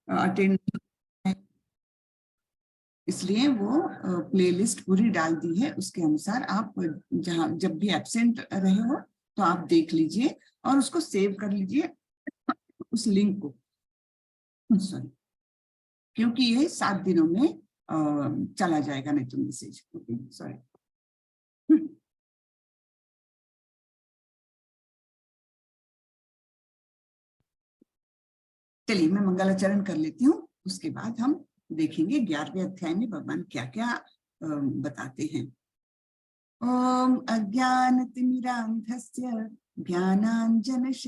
Attend, इसलिए वो playlist पूरी डाल दी है। उसके अनुसार आप जहां जब भी एब्सेंट रहे हो तो आप देख लीजिए और उसको सेव कर लीजिए उस लिंक को, सॉरी, क्योंकि ये 7 दिनों में चला जाएगा नहीं तो मैसेज, सॉरी। चलिए मैं मंगलाचरण कर लेती हूँ, उसके बाद हम देखेंगे 11वें अध्याय में भगवान क्या क्या बताते हैं। ओम अज्ञानतिमिरान्धस्य ज्ञानाञ्जनशलाकया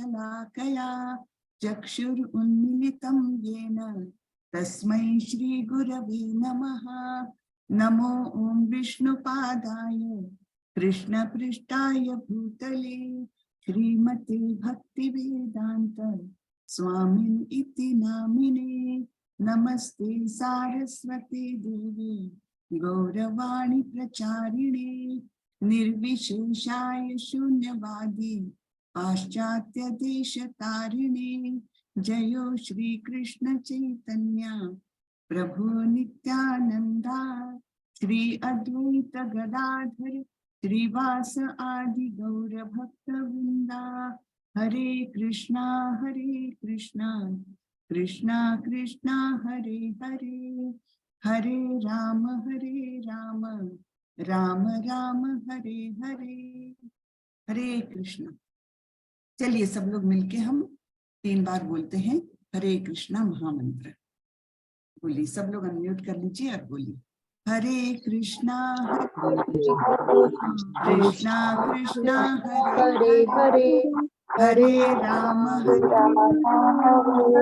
चक्षुरुन्मीलितं येन तस्मै श्रीगुरवे नमः। नमो ओम विष्णुपादाय कृष्णपृष्ठाय भूतले श्रीमते भक्तिवेदांत स्वामिन् इति नामिने। नमस्ते सारस्वती देवी गौरवाणी प्रचारिणे निर्विशेषाय शून्यवादी पाश्चात्य देश तारिणे। जयो श्री कृष्ण चैतन्य प्रभु नित्यानंदा श्री अद्वैत गदाधर श्रीवास आदि गौर भक्त वृंदा। हरे कृष्णा कृष्णा कृष्णा हरे हरे, हरे राम राम राम हरे हरे, हरे कृष्ण। चलिए सब लोग मिलके हम 3 बार बोलते हैं हरे कृष्णा महामंत्र। बोलिए, सब लोग अनम्यूट कर लीजिए और बोलिए हरे कृष्णा कृष्णा कृष्णा हरे हरे, हरे राम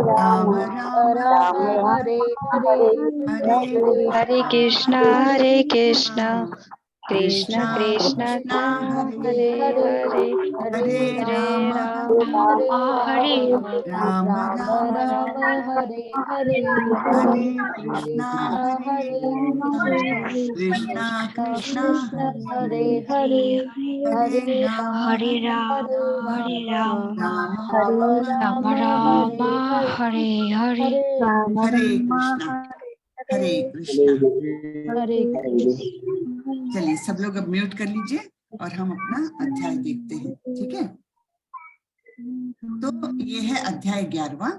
राम हरे हरे, हरे कृष्णा कृष्णा कृष्णा हरे हरे, हरे राम हरे राम हरे हरे, हरे कृष्णा कृष्णा कृष्णा हरे हरे, हरे राम राम राम हरे हरे, हरे कृष्णा हरे कृष्णा। हरे चलिए सब लोग अब म्यूट कर लीजिए और हम अपना अध्याय देखते हैं, ठीक है। तो ये है अध्याय 11वां,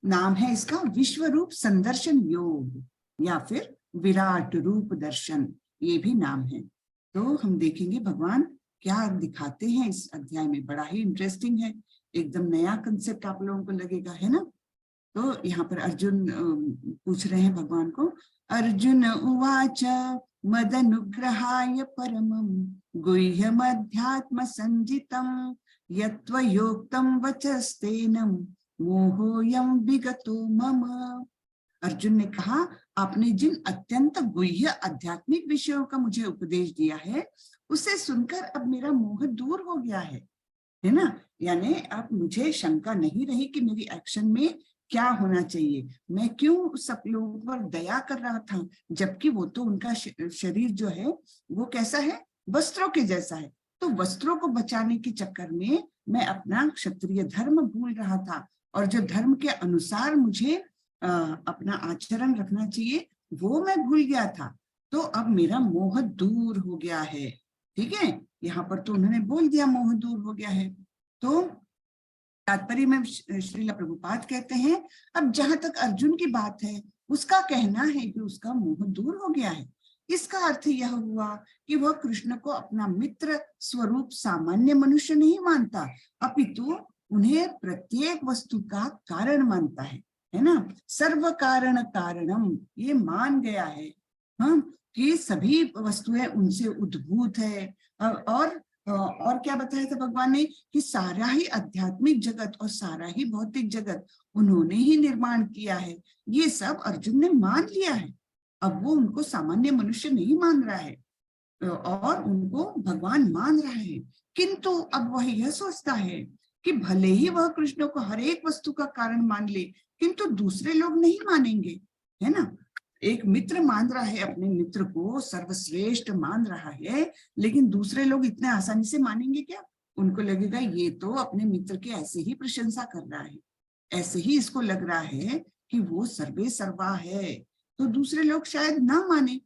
नाम है इसका विश्व रूप संदर्शन योग या फिर विराट रूप दर्शन, ये भी नाम है। तो हम देखेंगे भगवान क्या दिखाते हैं इस अध्याय में। बड़ा ही इंटरेस्टिंग है, एकदम नया कंसेप्ट आप लोगों को लगेगा, है ना। तो यहाँ पर अर्जुन पूछ रहे हैं भगवान को। अर्जुन उवाच मदनुग्रहाय परमं गुह्यमध्यात्म संजितं यत्त्वयोक्तं वचस्तेनं मोहोऽयं विगतो मम। अर्जुन ने कहा, आपने जिन अत्यंत गुह्य आध्यात्मिक विषयों का मुझे उपदेश दिया है उसे सुनकर अब मेरा मोह दूर हो गया है ना। यानी अब मुझे शंका नहीं रही कि मेरी एक्शन में क्या होना चाहिए। मैं क्यों सब लोगों पर दया कर रहा था, जबकि वो तो उनका शरीर जो है वो कैसा है, वस्त्रों के जैसा है। तो वस्त्रों को बचाने के चक्कर में मैं अपना क्षत्रिय धर्म भूल रहा था और जो धर्म के अनुसार मुझे अपना आचरण रखना चाहिए वो मैं भूल गया था। तो अब मेरा मोह दूर हो गया है, ठीक है। यहाँ पर तो उन्होंने बोल दिया मोह दूर हो गया है। तो तात्पर्य में श्रील प्रभुपाद कहते हैं, अब जहां तक अर्जुन की बात है उसका कहना है कि उसका मोह दूर हो गया है। इसका अर्थ यह हुआ कि वह कृष्ण को अपना मित्र स्वरूप सामान्य मनुष्य नहीं मानता, अपितु उन्हें प्रत्येक वस्तु का कारण मानता है ना। सर्व कारण कारणम, ये मान गया है हाँ, कि सभी वस्तुएं उनसे उद्भूत है। और क्या बताया था भगवान ने कि सारा ही आध्यात्मिक जगत और सारा ही भौतिक जगत उन्होंने ही निर्माण किया है। ये सब अर्जुन ने मान लिया है। अब वो उनको सामान्य मनुष्य नहीं मान रहा है और उनको भगवान मान रहा है, किंतु अब वह यह सोचता है कि भले ही वह कृष्ण को हर एक वस्तु का कारण मान ले, किंतु दूसरे लोग नहीं मानेंगे, है ना। एक मित्र मान रहा है, अपने मित्र को सर्वश्रेष्ठ मान रहा है, लेकिन दूसरे लोग इतने आसानी से मानेंगे क्या। उनको लगेगा ये तो अपने मित्र की ऐसे ही प्रशंसा कर रहा है, ऐसे ही इसको लग रहा है कि वो सर्वे सर्वा है, तो दूसरे लोग शायद ना माने।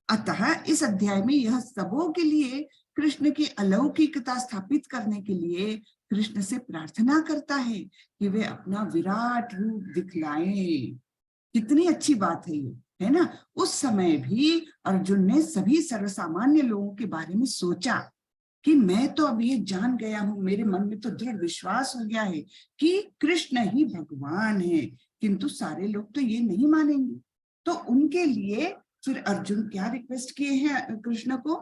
अतः इस अध्याय में यह सबों के लिए कृष्ण की अलौकिकता स्थापित करने के लिए कृष्ण से प्रार्थना करता है कि वे अपना विराट रूप दिखलाएं। कितनी अच्छी बात है ये, है ना। उस समय भी अर्जुन ने सभी सर्वसामान्य लोगों के बारे में सोचा कि मैं तो अब ये जान गया हूं, मेरे मन में तो दृढ़ विश्वास हो गया है कि कृष्ण ही भगवान है, किंतु सारे लोग तो ये नहीं मानेंगे। तो उनके लिए फिर अर्जुन क्या रिक्वेस्ट किए हैं कृष्ण को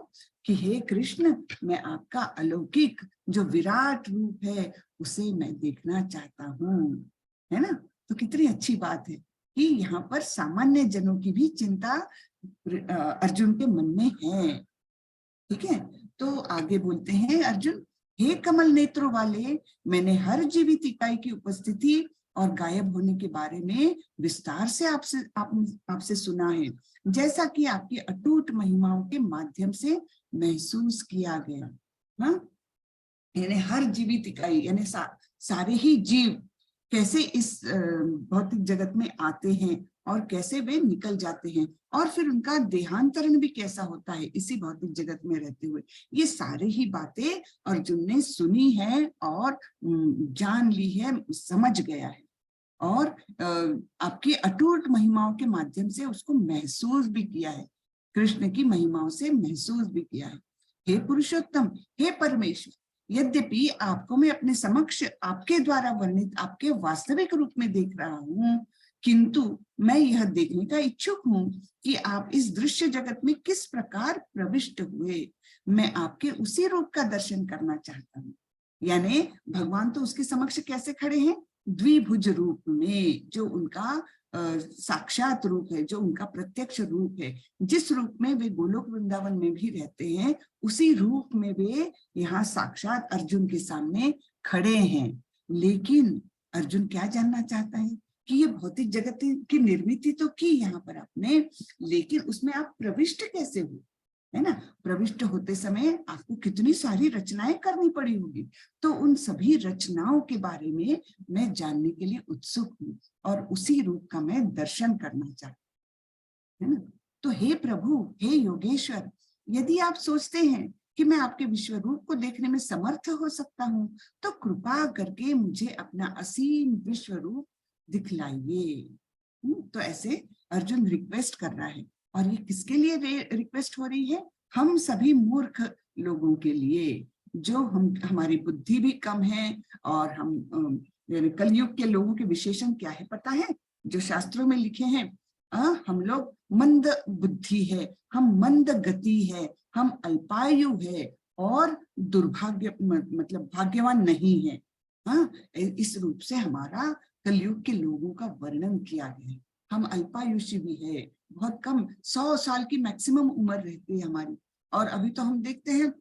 कि हे कृष्ण, मैं आपका अलौकिक जो विराट रूप है उसे मैं देखना चाहता हूँ, है ना। तो कितनी अच्छी बात है कि यहाँ पर सामान्य जनों की भी चिंता अर्जुन के मन में है। ठीक है, तो आगे बोलते हैं अर्जुन, हे कमल नेत्रों वाले, मैंने हर जीवित इकाई की उपस्थिति और गायब होने के बारे में विस्तार से आपसे सुना है, जैसा कि आपकी अटूट महिमाओं के माध्यम से महसूस किया गया। हाँ, यानी हर जीवित इकाई यानी सारे ही जीव कैसे इस भौतिक जगत में आते हैं और कैसे वे निकल जाते हैं, और फिर उनका देहांतरण भी कैसा होता है इसी भौतिक जगत में रहते हुए, ये सारी ही बातें अर्जुन ने सुनी है और जान ली है, समझ गया है, और आपकी अटूट महिमाओं के माध्यम से उसको महसूस भी किया है, कृष्ण की महिमाओं से महसूस भी किया है। हे पुरुषोत्तम, हे परमेश्वर, यद्यपि आपको मैं अपने समक्ष आपके द्वारा वर्णित आपके वास्तविक रूप में देख रहा हूं, किंतु मैं यह देखने का इच्छुक हूं कि आप इस दृश्य जगत में किस प्रकार प्रविष्ट हुए। मैं आपके उसी रूप का दर्शन करना चाहता हूँ। यानी भगवान तो उसके समक्ष कैसे खड़े हैं, द्विभुज रूप में, जो उनका साक्षात रूप है, जो उनका प्रत्यक्ष रूप है, जिस रूप में वे गोलोक वृंदावन में भी रहते हैं, उसी रूप में वे यहाँ साक्षात अर्जुन के सामने खड़े हैं। लेकिन अर्जुन क्या जानना चाहता है कि ये भौतिक जगत की निर्मित तो की यहाँ पर आपने, लेकिन उसमें आप प्रविष्ट कैसे हुए, है ना। प्रविष्ट होते समय आपको कितनी सारी रचनाएं करनी पड़ी होगी, तो उन सभी रचनाओं के बारे में मैं जानने के लिए उत्सुक हूँ और उसी रूप का मैं दर्शन करना चाहती हूँ, है ना। तो हे प्रभु, हे योगेश्वर, यदि आप सोचते हैं कि मैं आपके विश्व रूप को देखने में समर्थ हो सकता हूँ, तो कृपा करके मुझे अपना असीम विश्व रूप दिखलाइए। तो ऐसे अर्जुन रिक्वेस्ट कर रहा है, और ये किसके लिए रिक्वेस्ट हो रही है, हम सभी मूर्ख लोगों के लिए, जो हमारी बुद्धि भी कम है, और हम कलयुग के लोगों के विशेषण क्या है पता है, जो शास्त्रों में लिखे हैं, हम लोग मंद बुद्धि है, हम मंद गति है, हम अल्पायु है, और दुर्भाग्य मतलब भाग्यवान नहीं है। हाँ, इस रूप से हमारा कलयुग के लोगों का वर्णन किया गया है। हम अल्पायुषी भी है, बहुत कम 100 साल की मैक्सिमम उम्र रहती है हमारी, और अभी तो हम देखते हैं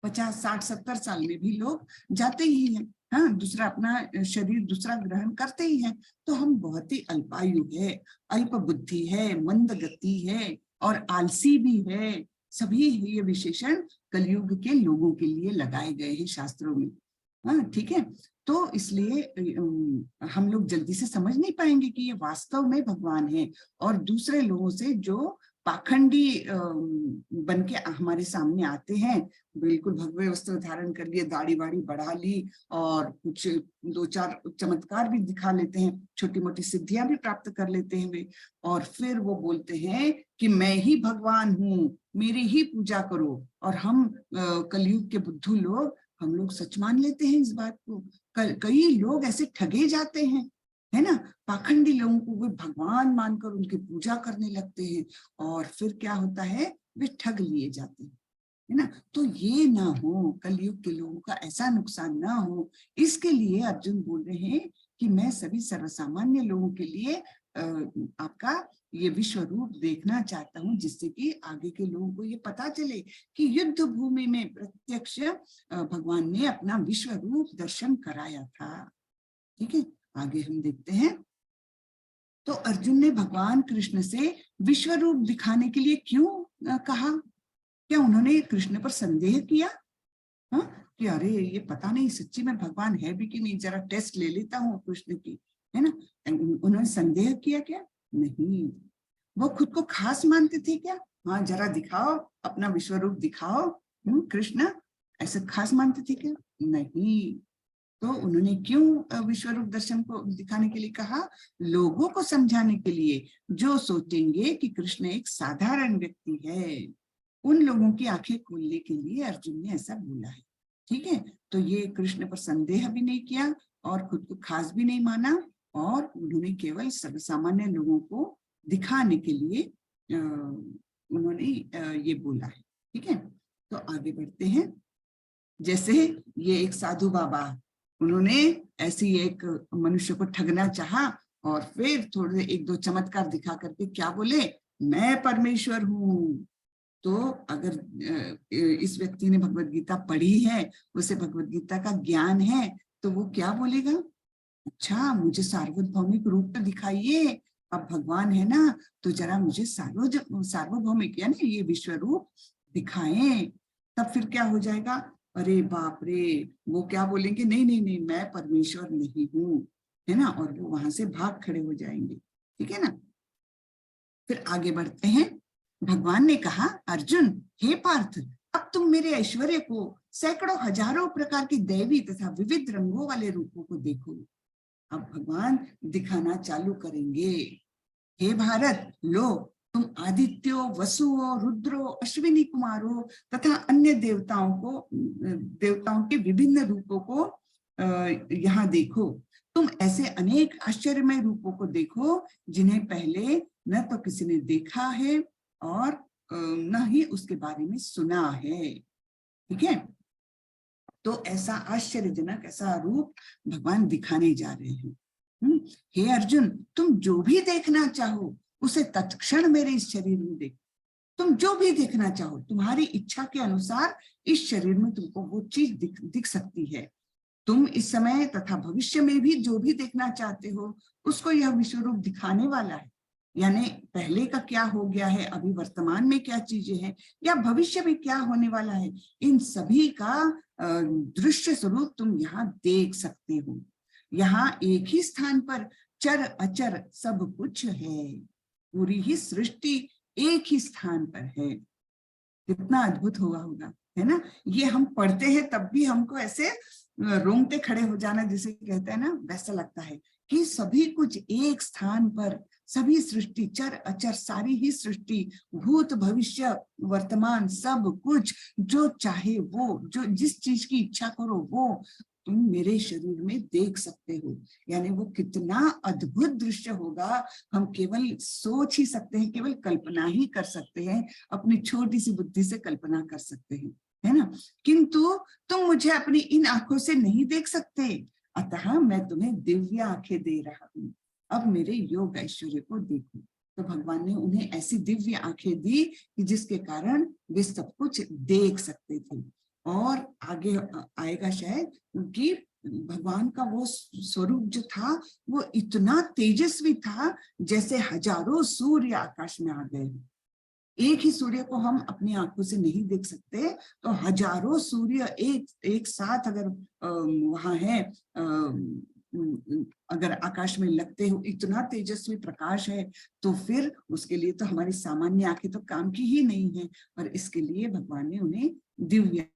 50, 60, 70 साल में भी लोग जाते ही हैं। हाँ, दूसरा अपना शरीर दूसरा ग्रहण करते ही हैं। तो हम बहुत ही अल्पायु है, अल्प बुद्धि है, मंद गति है, और आलसी भी है। सभी ये विशेषण कलयुग के लोगों के लिए लगाए गए हैं शास्त्रों में। हाँ, ठीक है। तो इसलिए हम लोग जल्दी से समझ नहीं पाएंगे कि ये वास्तव में भगवान है, और दूसरे लोगों से जो पाखंडी बन के हमारे सामने आते हैं, बिल्कुल भगवे वस्त्र धारण कर लिए, दाढ़ी वाड़ी बढ़ा ली, और कुछ 2-4 चमत्कार भी दिखा लेते हैं, छोटी मोटी सिद्धियां भी प्राप्त कर लेते हैं वे, और फिर वो बोलते हैं कि मैं ही भगवान हूँ, मेरी ही पूजा करो। और हम कलयुग के बुद्धू लोग, हम लोग सच मान लेते हैं इस बात को। कई लोग ऐसे ठगे जाते हैं, है ना, पाखंडी लोगों को वे भगवान मानकर उनकी पूजा करने लगते हैं, और फिर क्या होता है, वे ठग लिए जाते हैं, है ना। तो ये ना हो, कलयुग के लोगों का ऐसा नुकसान ना हो, इसके लिए अर्जुन बोल रहे हैं कि मैं सभी सर्वसामान्य लोगों के लिए आपका ये विश्व रूप देखना चाहता हूँ, जिससे कि आगे के लोगों को ये पता चले कि युद्ध भूमि में प्रत्यक्ष भगवान ने अपना विश्व रूप दर्शन कराया था। ठीक है, आगे हम देखते हैं। तो अर्जुन ने भगवान कृष्ण से विश्व रूप दिखाने के लिए क्यों कहा, क्या उन्होंने कृष्ण पर संदेह किया, हाँ, कि अरे ये पता नहीं सच्ची में भगवान है भी कि नहीं, जरा टेस्ट ले लेता हूँ कृष्ण की, है ना। उन्होंने संदेह किया क्या? नहीं। वो खुद को खास मानते थे क्या? हाँ, जरा दिखाओ अपना विश्व रूप दिखाओ कृष्ण, ऐसे खास मानते थे क्या? नहीं। तो उन्होंने क्यों विश्व रूप दर्शन को दिखाने के लिए कहा? लोगों को समझाने के लिए, जो सोचेंगे कि कृष्ण एक साधारण व्यक्ति है, उन लोगों की आंखें खोलने के लिए अर्जुन ने ऐसा बोला है। ठीक है, तो ये कृष्ण पर संदेह भी नहीं किया और खुद को खास भी नहीं माना, और उन्होंने केवल सामान्य लोगों को दिखाने के लिए उन्होंने ये बोला है। ठीक है, तो आगे बढ़ते हैं। जैसे ये एक साधु बाबा, उन्होंने ऐसी एक मनुष्य को ठगना चाहा और फिर थोड़े एक दो चमत्कार दिखा करके क्या बोले? मैं परमेश्वर हूँ। तो अगर इस व्यक्ति ने भगवत गीता पढ़ी है, उसे भगवत गीता का ज्ञान है, तो वो क्या बोलेगा? अच्छा, मुझे सार्वभौमिक रूप तो दिखाइए, अब भगवान है ना, तो जरा मुझे सार्वभौमिक यानी ये विश्व रूप दिखाएं। तब फिर क्या हो जाएगा? अरे बाप रे, वो क्या बोलेंगे? नहीं नहीं नहीं, मैं परमेश्वर नहीं हूँ, है ना, और वो वहां से भाग खड़े हो जाएंगे। ठीक है ना। फिर आगे बढ़ते हैं। भगवान ने कहा, अर्जुन, हे पार्थ, अब तुम मेरे ऐश्वर्य को, सैकड़ों हजारों प्रकार की दैवी तथा विविध रंगों वाले रूपों को देखो। अब भगवान दिखाना चालू करेंगे। हे भारत, लो, तुम आदित्यों, वसुओं, रुद्रों, अश्विनी कुमारों तथा अन्य देवताओं के विभिन्न रूपों को यहाँ देखो। तुम ऐसे अनेक आश्चर्यमय रूपों को देखो जिन्हें पहले न तो किसी ने देखा है और न ही उसके बारे में सुना है। ठीक है, तो ऐसा आश्चर्यजनक ऐसा रूप भगवान दिखाने जा रहे हैं। हे अर्जुन, तुम जो भी देखना चाहो उसे तत्क्षण मेरे इस शरीर में देखो। तुम जो भी देखना चाहो, तुम्हारी इच्छा के अनुसार इस शरीर में तुमको वो चीज दिख सकती है। तुम इस समय तथा भविष्य में भी जो भी देखना चाहते हो, उसको यह विश्व रूप दिखाने वाला है। यानी पहले का क्या हो गया है, अभी वर्तमान में क्या चीजें हैं, या भविष्य में क्या होने वाला है, इन सभी का दृश्य स्वरूप तुम यहाँ देख सकते हो। यहाँ एक ही स्थान पर चर अचर सब कुछ है। पूरी ही सृष्टि एक ही स्थान पर है। कितना अद्भुत हुआ होगा, है ना। ये हम पढ़ते हैं तब भी हमको ऐसे रोंगटे खड़े हो जाना जिसे कहते हैं ना, वैसा लगता है कि सभी कुछ एक स्थान पर, सभी सृष्टि चर अचर, सारी ही सृष्टि, भूत भविष्य वर्तमान, सब कुछ जो चाहे वो, जो जिस चीज की इच्छा करो वो तुम मेरे शरीर में देख सकते हो। यानी वो कितना अद्भुत दृश्य होगा, हम केवल सोच ही सकते हैं, केवल कल्पना ही कर सकते हैं, अपनी छोटी सी बुद्धि से कल्पना कर सकते हैं, है ना। किंतु तुम मुझे अपनी इन आंखों से नहीं देख सकते, अतः मैं तुम्हें दिव्य आंखें दे रहा हूँ। अब मेरे योग ऐश्वर्य को देखो। तो भगवान ने उन्हें ऐसी दिव्य आंखें दी कि जिसके कारण वे सब कुछ देख सकते थे। और आगे आएगा शायद कि भगवान का वो स्वरूप जो था वो इतना तेजस्वी था जैसे हजारों सूर्य आकाश में आ गए। एक ही सूर्य को हम अपनी आंखों से नहीं देख सकते, तो हजारों सूर्य एक साथ अगर वहां है, अगर आकाश में लगते हो, इतना तेजस्वी प्रकाश है, तो फिर उसके लिए तो हमारी सामान्य आंखें तो काम की ही नहीं है। और इसके लिए भगवान ने उन्हें दिव्य।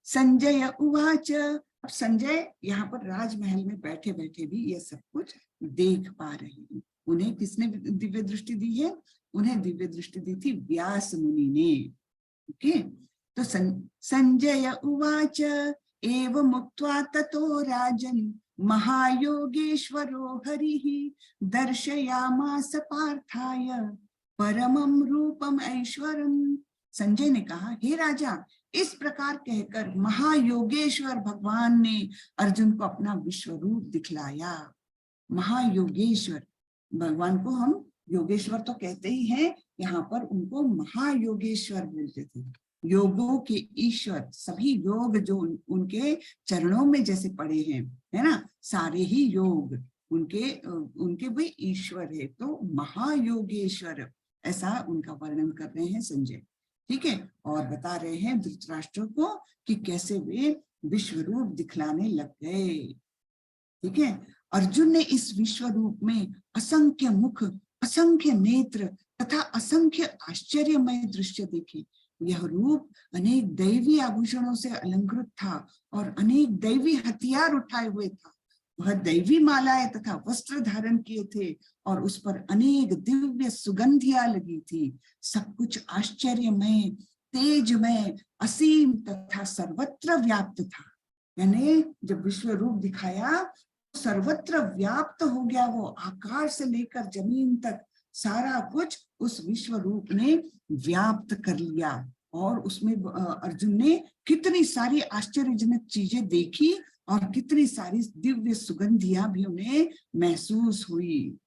संजय उवाच, अब संजय यहाँ पर राजमहल में बैठे बैठे भी ये सब कुछ देख पा रहे हैं। उन्हें किसने दिव्य दृष्टि दी है? उन्हें दिव्य दृष्टि दी थी व्यास मुनि ने। ओके, तो संजय उवाच एवं मुक्त्वा ततो राजन महायोगेश्वरो हरिः दर्शयामास पार्थाय परमं रूपम ऐश्वरम। संजय ने कहा, हे राजा, इस प्रकार कहकर महायोगेश्वर भगवान ने अर्जुन को अपना विश्व रूप दिखलाया। महायोगेश्वर भगवान को हम योगेश्वर तो कहते ही हैं, यहाँ पर उनको महायोगेश्वर बोलते थे। योगों के ईश्वर, सभी योग जो उनके चरणों में जैसे पड़े हैं, है ना, सारे ही योग उनके भी ईश्वर है। तो महायोगेश्वर ऐसा उनका वर्णन कर रहे हैं संजय। ठीक है, और बता रहे हैं धृतराष्ट्र को कि कैसे वे विश्व रूप दिखलाने लग गए। ठीक है। अर्जुन ने इस विश्व रूप में असंख्य मुख, असंख्य नेत्र तथा असंख्य आश्चर्यमय दृश्य देखे। यह रूप अनेक दैवी आभूषणों से अलंकृत था और अनेक दैवी हथियार उठाए हुए था। वह दैवी मालाएं तथा वस्त्र धारण किए थे और उस पर अनेक दिव्य सुगंधियां लगी थी। सब कुछ आश्चर्यमय, तेजमय, असीम तथा सर्वत्र व्याप्त था। यानी जब विश्व रूप दिखाया, सर्वत्र व्याप्त हो गया वो, आकाश से लेकर जमीन तक सारा कुछ उस विश्व रूप ने व्याप्त कर लिया। और उसमें अर्जुन ने कितनी सारी आश्चर्यजनक चीजें देखी और कितनी सारी दिव्य सुगंधियां भी उन्हें महसूस हुई।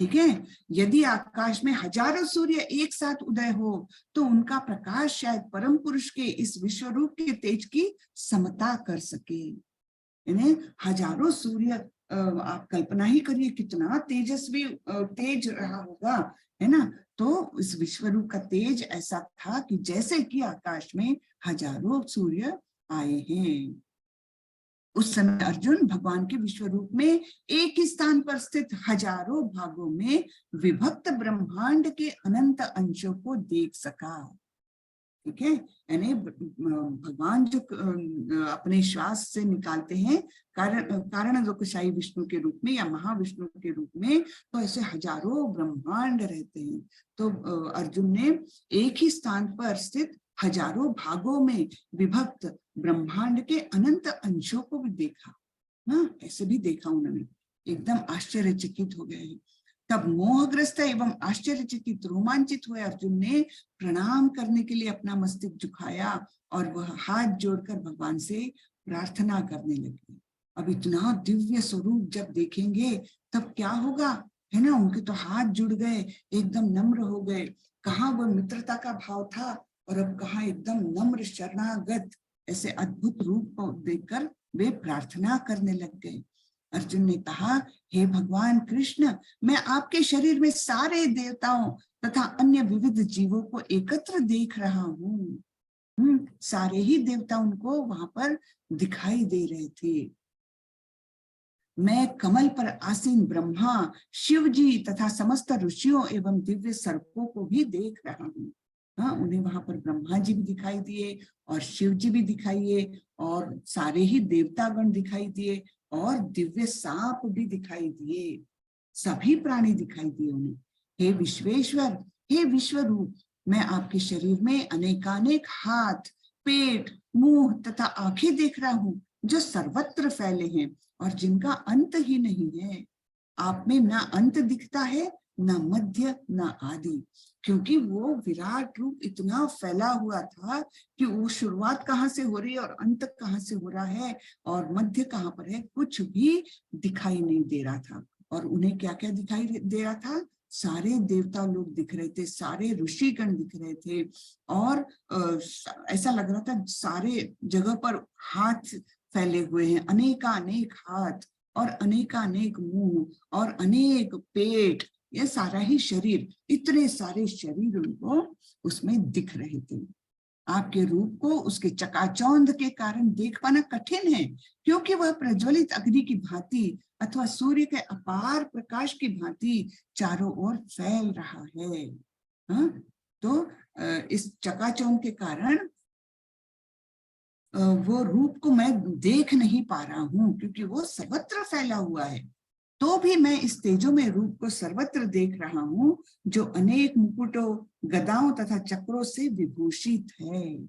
ठीक है। यदि आकाश में हजारों सूर्य एक साथ उदय हो तो उनका प्रकाश शायद परम पुरुष के इस विश्व रूप के तेज की समता कर सके। यानी हजारों सूर्य, आप कल्पना ही करिए कितना तेजस्वी तेज रहा होगा, है ना। तो इस विश्व रूप का तेज ऐसा था कि जैसे कि आकाश में हजारों सूर्य आए हैं। उस समय अर्जुन भगवान के विश्व रूप में एक ही स्थान पर स्थित हजारों भागों में विभक्त ब्रह्मांड के अनंत अंशों को देख सका। ठीक है। यानी भगवान जो अपने श्वास से निकालते हैं कारण लोकशाही विष्णु के रूप में या महाविष्णु के रूप में, तो ऐसे हजारों ब्रह्मांड रहते हैं। तो अर्जुन ने एक ही स्थान पर स्थित हजारों भागों में विभक्त ब्रह्मांड के अनंत अंशों को भी देखा। हाँ, ऐसे भी देखा उन्होंने, एकदम आश्चर्यचकित हो गए। तब मोहग्रस्त एवं आश्चर्यचकित रोमांचित हुए अर्जुन ने प्रणाम करने के लिए अपना मस्तक झुकाया और वह हाथ जोड़कर भगवान से प्रार्थना करने लगे। अब इतना दिव्य स्वरूप जब देखेंगे तब क्या होगा, है ना। उनके तो हाथ जुड़ गए, एकदम नम्र हो गए। कहाँ वो मित्रता का भाव था और अब कहाँ एकदम नम्र शरणागत, ऐसे अद्भुत रूप को देखकर वे प्रार्थना करने लग गए। अर्जुन ने कहा, हे भगवान कृष्ण, मैं आपके शरीर में सारे देवताओं तथा अन्य विविध जीवों को एकत्र देख रहा हूँ। सारे ही देवता उनको वहां पर दिखाई दे रहे थे। मैं कमल पर आसीन ब्रह्मा, शिव जी तथा समस्त ऋषियों एवं दिव्य सर्पों को भी देख रहा हूँ। हाँ, उन्हें वहां पर ब्रह्मा जी भी दिखाई दिए और शिव जी भी दिखाई दिए और सारे ही देवतागण दिखाई दिए और दिव्य सांप भी दिखाई दिए। सभी प्राणी दिखाई दिए उन्हें। हे विश्वेश्वर, हे विश्वरूप, मैं आपके शरीर में अनेकानेक हाथ, पेट, मुंह तथा आंखें देख रहा हूँ जो सर्वत्र फैले हैं और जिनका अंत ही नहीं है। आप में ना अंत दिखता है, ना मध्य, ना आदि, क्योंकि वो विराट रूप इतना फैला हुआ था कि वो शुरुआत कहाँ से हो रही है और अंत कहाँ से हो रहा है और मध्य कहाँ पर है, कुछ भी दिखाई नहीं दे रहा था। और उन्हें क्या क्या दिखाई दे रहा था, सारे देवता लोग दिख रहे थे, सारे ऋषिगण दिख रहे थे और ऐसा लग रहा था सारे जगह पर हाथ फैले हुए हैं, अनेकानेक हाथ और अनेकानेक मुंह और अनेक पेट, ये सारा ही शरीर, इतने सारे शरीर उनको उसमें दिख रहे थे। आपके रूप को उसके चकाचौंध के कारण देख पाना कठिन है, क्योंकि वह प्रज्वलित अग्नि की भांति अथवा सूर्य के अपार प्रकाश की भांति चारों ओर फैल रहा है। हाँ? तो इस चकाचौंध के कारण वो रूप को मैं देख नहीं पा रहा हूं, क्योंकि वो सर्वत्र फैला हुआ है। तो भी मैं इस तेजो में रूप को सर्वत्र देख रहा हूं, जो अनेक मुकुटों, गदाओं तथा चक्रों से विभूषित है।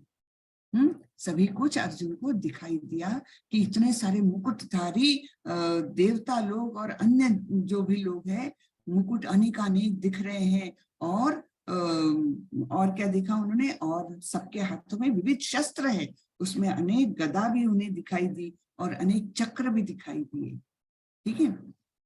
सभी कुछ अर्जुन को दिखाई दिया कि इतने सारे मुकुटधारी देवता लोग और अन्य जो भी लोग हैं, मुकुट अनेकानेक दिख रहे हैं और क्या देखा उन्होंने, और सबके हाथों में विविध शस्त्र है, उसमें अनेक गदा भी उन्हें दिखाई दी और अनेक चक्र भी दिखाई दिए। ठीक है।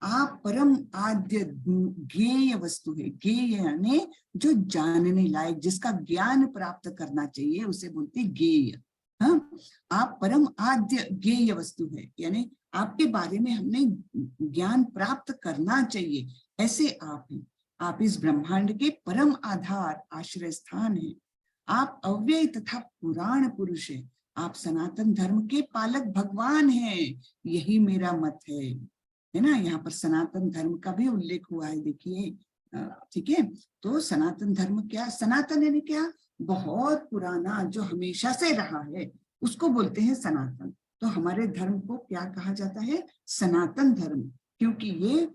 आप परम आद्य ज्ञेय वस्तु है। ज्ञेय यानी जो जानने लायक, जिसका ज्ञान प्राप्त करना चाहिए उसे बोलते ज्ञेय। हाँ, आप परम आद्य ज्ञेय वस्तु है, यानी आपके बारे में हमने ज्ञान प्राप्त करना चाहिए, ऐसे आप हैं। आप इस ब्रह्मांड के परम आधार, आश्रय स्थान है। आप अव्यय तथा पुराण पुरुष है। आप सनातन धर्म के पालक भगवान हैं, यही मेरा मत है। है ना। यहाँ पर सनातन धर्म का भी उल्लेख हुआ है, देखिए, ठीक है। तो सनातन धर्म क्या, सनातन यानी क्या, बहुत पुराना, जो हमेशा से रहा है, उसको बोलते हैं सनातन। तो हमारे धर्म को क्या कहा जाता है, सनातन धर्म, क्योंकि ये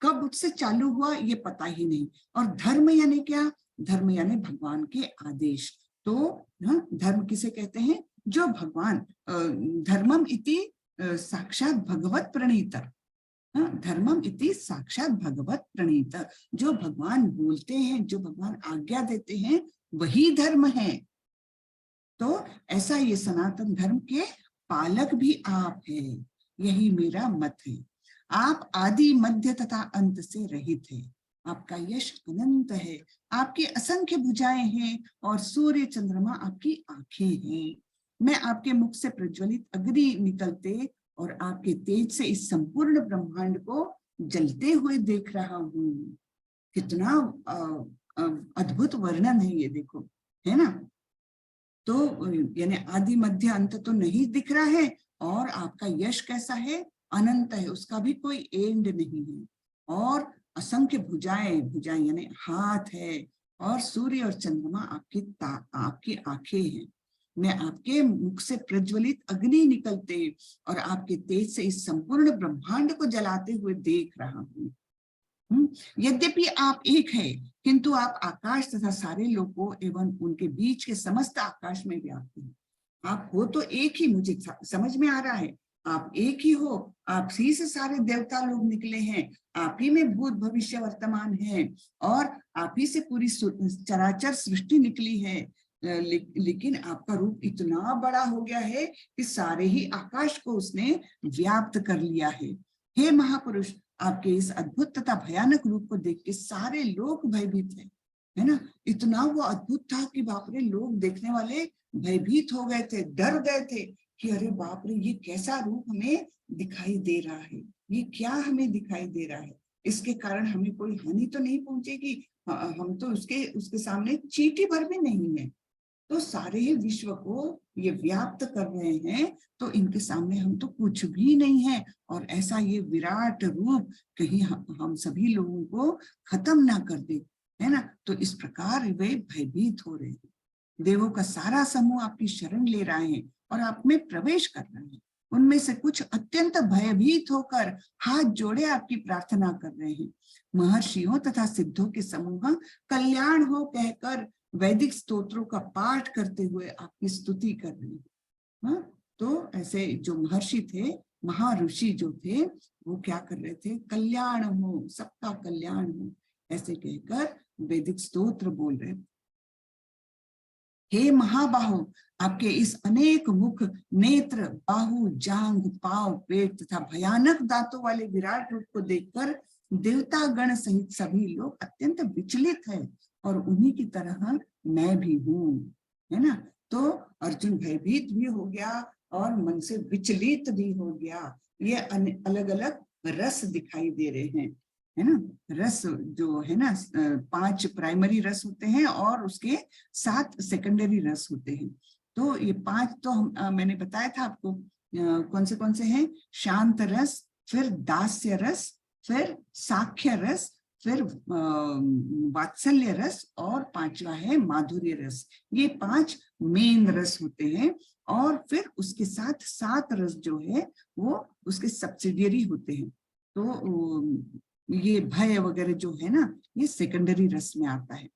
कब से चालू हुआ ये पता ही नहीं। और धर्म यानी क्या, धर्म यानी भगवान के आदेश। तो धर्म किसे कहते हैं, जो भगवान, धर्मम इति साक्षात भगवत प्रणीत, धर्मम इति साक्षात भगवत प्रणीत, जो भगवान बोलते हैं, जो भगवान आज्ञा देते हैं, वही धर्म है। तो ऐसा ये सनातन धर्म के पालक भी आप हैं, यही मेरा मत है। आप आदि मध्य तथा अंत से रहित है, आपका यश अनंत है, आपकी असंख्य भुजाएं हैं और सूर्य चंद्रमा आपकी आंखें हैं। मैं आपके मुख से प्रज्वलित अग्नि निकलते और आपके तेज से इस संपूर्ण ब्रह्मांड को जलते हुए देख रहा हूं। कितना अद्भुत वर्णन है ये, देखो, है ना। तो यानी आदि मध्य अंत तो नहीं दिख रहा है, और आपका यश कैसा है, अनंत है, उसका भी कोई एंड नहीं है। और असंख्य भुजाएं, भुजाएं यानी हाथ है, और सूर्य और चंद्रमा आपकी आंखें हैं। मैं आपके मुख से प्रज्वलित अग्नि निकलते और आपके तेज से इस संपूर्ण ब्रह्मांड को जलाते हुए देख रहा हूँ। यद्यपि आप एक है, किंतु आप आकाश तथा सारे लोगों एवं उनके बीच के समस्त आकाश में व्याप्त हैं। आप हो तो एक ही, मुझे समझ में आ रहा है, आप एक ही हो, आप ही से सारे देवता लोग निकले हैं, आप ही में भूत भविष्य वर्तमान है, और आप ही से पूरी चराचर सृष्टि निकली है। लेकिन आपका रूप इतना बड़ा हो गया है कि सारे ही आकाश को उसने व्याप्त कर लिया है। हे महापुरुष, आपके इस अद्भुत तथा भयानक रूप को देख के सारे लोग भयभीत हैं, है ना। इतना वो अद्भुत था कि बाप रे, लोग देखने वाले भयभीत हो गए थे, डर गए थे कि अरे बाप रे, ये कैसा रूप हमें दिखाई दे रहा है, ये क्या हमें दिखाई दे रहा है, इसके कारण हमें कोई हानि तो नहीं पहुंचेगी, हम तो उसके सामने चींटी भर भी नहीं है। तो सारे ही विश्व को ये व्याप्त कर रहे हैं, तो इनके सामने हम तो कुछ भी नहीं है। और ऐसा ये विराट रूप कहीं हम सभी लोगों को खत्म ना कर दे, है ना। तो इस प्रकार वे भयभीत हो रहे हैं। देवों का सारा समूह आपकी शरण ले रहे हैं और आप में प्रवेश कर रहे हैं। उनमें से कुछ अत्यंत भयभीत होकर हाथ जोड़े आपकी प्रार्थना कर रहे हैं। महर्षियों तथा सिद्धों के समूह कल्याण हो कहकर वैदिक स्तोत्रों का पाठ करते हुए आपकी स्तुति कर रहे हैं। तो ऐसे जो महर्षि थे, महाऋषि जो थे, वो क्या कर रहे थे, कल्याण हो, सबका कल्याण हो, ऐसे कहकर वैदिक स्तोत्र बोल रहे थे। हे महाबाहु, आपके इस अनेक मुख, नेत्र, बाहु, जांघ, पांव, पेट तथा भयानक दांतों वाले विराट रूप को देखकर देवता गण सहित सभी लोग अत्यंत विचलित हैं, और उन्हीं की तरह मैं भी हूँ, है ना। तो अर्जुन भयभीत भी हो गया और मन से विचलित भी हो गया। ये अलग अलग रस दिखाई दे रहे हैं, है ना। रस जो है ना, 5 प्राइमरी रस होते हैं और उसके 7 सेकेंडरी रस होते हैं। तो ये 5 तो मैंने बताया था आपको कौन से हैं, शांत रस, फिर दास्य रस, फिर साख्य रस, फिर वात्सल्य रस, और 5वां है माधुर्य रस। ये 5 मेन रस होते हैं, और फिर उसके साथ 7 रस जो है वो उसके सब्सिडियरी होते हैं। तो ये भय वगैरह जो है ना, ये सेकेंडरी रस में आता है।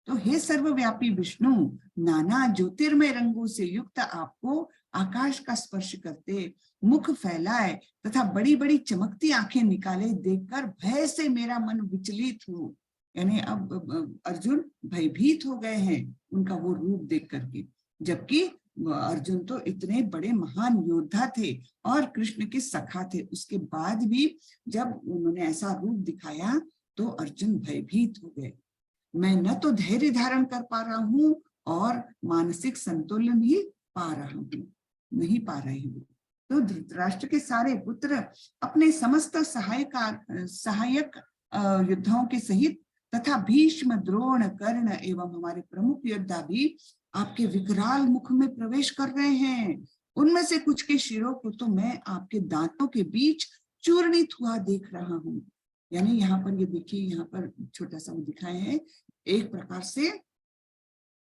तो हे सर्वव्यापी विष्णु, नाना ज्योतिर्मय रंगों से युक्त आपको आकाश का स्पर्श करते, मुख फैलाए तथा बड़ी बड़ी चमकती आंखें निकाले देखकर भय से मेरा मन विचलित हो। यानी अब अर्जुन भयभीत हो गए हैं उनका वो रूप देख करके, जबकि अर्जुन तो इतने बड़े महान योद्धा थे और कृष्ण के सखा थे। उसके बाद भी जब उन्होंने ऐसा रूप दिखाया तो अर्जुन भयभीत हो गए। मैं न तो धैर्य धारण कर पा रहा हूं और मानसिक संतुलन ही पा रहा हूं, नहीं पा रहे हूं। तो धृतराष्ट्र के सारे पुत्र अपने समस्त सहायक योद्धाओं के सहित तथा भीष्म, द्रोण, कर्ण एवं हमारे प्रमुख योद्धा भी आपके विकराल मुख में प्रवेश कर रहे हैं। उनमें से कुछ के शिरों को तो मैं आपके दांतों के बीच चूर्णित हुआ देख रहा हूँ। यानी यहाँ पर ये देखिए, यहाँ पर छोटा सा वो दिखाए हैं, एक प्रकार से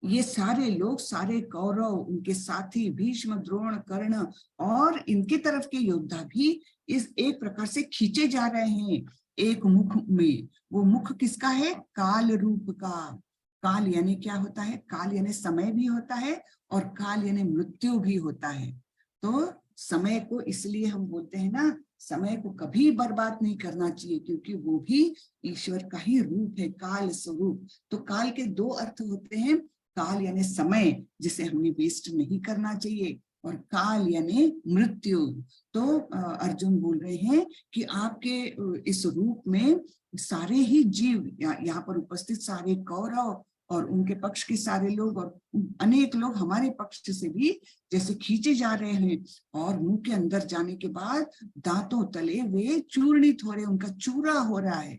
ये सारे लोग, सारे कौरव, उनके साथी भीष्म, द्रोण, कर्ण और इनके तरफ के योद्धा भी इस एक प्रकार से खींचे जा रहे हैं एक मुख में। वो मुख किसका है? काल रूप का। काल यानी क्या होता है? काल यानी समय भी होता है और काल यानी मृत्यु भी होता है। तो समय को इसलिए हम बोलते हैं ना, समय को कभी बर्बाद नहीं करना चाहिए, क्योंकि वो भी ईश्वर का ही रूप है, काल स्वरूप। तो काल के दो अर्थ होते हैं, काल यानी समय जिसे हमने वेस्ट नहीं करना चाहिए, और काल यानी मृत्यु। तो अर्जुन बोल रहे हैं कि आपके इस रूप में सारे ही जीव, यहाँ पर उपस्थित सारे कौरव और उनके पक्ष के सारे लोग और अनेक लोग हमारे पक्ष से भी जैसे खींचे जा रहे हैं, और मुंह के अंदर जाने के बाद दांतों तले वे चूर्णित हो रहे, उनका चूरा हो रहा है।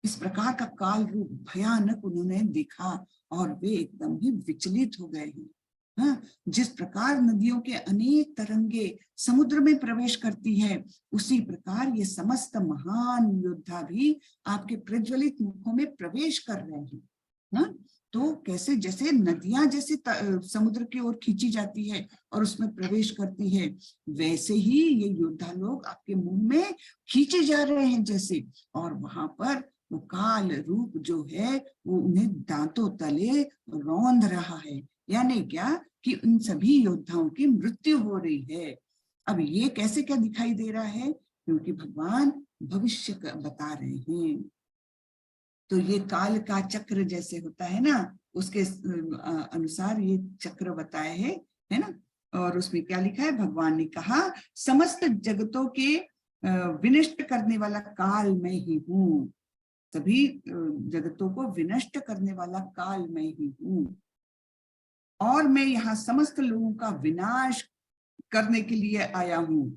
इस प्रकार का काल रूप भयानक उन्होंने देखा और वे एकदम ही विचलित हो गए हैं। हाँ, जिस प्रकार नदियों के अनेक तरंगे समुद्र में प्रवेश करती है, उसी प्रकार ये समस्त महान योद्धा भी आपके प्रज्वलित मुखों में प्रवेश कर रहे हैं। हाँ, तो कैसे, जैसे नदियां जैसे समुद्र की ओर खींची जाती है और उसमें प्रवेश करती है, वैसे ही ये योद्धा लोग आपके मुंह में खींचे जा रहे हैं जैसे। और वहां पर वो काल रूप जो है वो उन्हें दांतों तले रौंद रहा है। यानी क्या कि उन सभी योद्धाओं की मृत्यु हो रही है। अब ये कैसे क्या दिखाई दे रहा है? क्योंकि भगवान भविष्य बता रहे हैं। तो ये काल का चक्र जैसे होता है ना, उसके अनुसार ये चक्र बताए है ना। और उसमें क्या लिखा है? भगवान ने कहा समस्त जगतों के विनष्ट करने वाला काल मैं ही हूँ। सभी जगतों को विनष्ट करने वाला काल मैं ही हूँ, और मैं यहाँ समस्त लोगों का विनाश करने के लिए आया हूँ।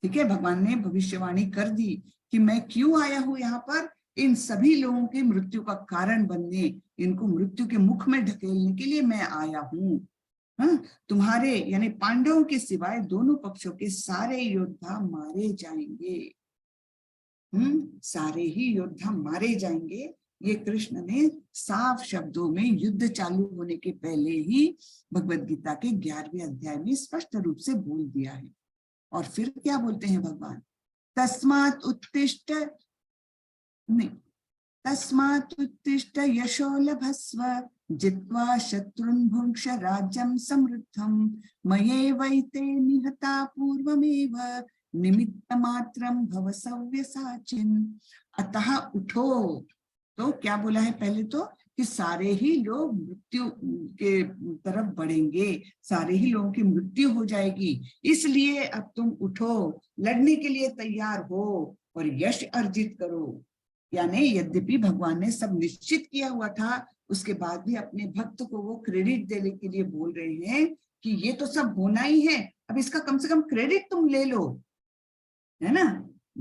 ठीक है, भगवान ने भविष्यवाणी कर दी कि मैं क्यों आया हूँ यहाँ पर, इन सभी लोगों की मृत्यु का कारण बनने, इनको मृत्यु के मुख में ढकेलने के लिए मैं आया हूँ। हाँ, तुम्हारे यानी पांडवों के सिवाय दोनों पक्षों के सारे योद्धा मारे जाएंगे। सारे ही योद्धा मारे जाएंगे। ये कृष्ण ने साफ शब्दों में युद्ध चालू होने के पहले ही भगवद गीता के 11वें अध्याय में स्पष्ट रूप से बोल दिया है। और फिर क्या बोलते हैं भगवान? तस्मात् उत्तिष्ठ, नहीं, तस्मात् उत्तिष्ठ यशो लभस्व जित्वा शत्रुन् भुङ्क्ष राज्यं समृद्धं मयैवैते निहता पूर्वमेव निमित्त मात्रम भव सव्यसाचिन। अतः उठो। तो क्या बोला है? पहले तो कि सारे ही लोग मृत्यु के तरफ बढ़ेंगे, सारे ही लोगों की मृत्यु हो जाएगी, इसलिए अब तुम उठो, लड़ने के लिए तैयार हो और यश अर्जित करो। यानी यद्यपि भगवान ने सब निश्चित किया हुआ था, उसके बाद भी अपने भक्त को वो क्रेडिट देने के लिए बोल रहे हैं कि ये तो सब होना ही है, अब इसका कम से कम क्रेडिट तुम ले लो, है ना।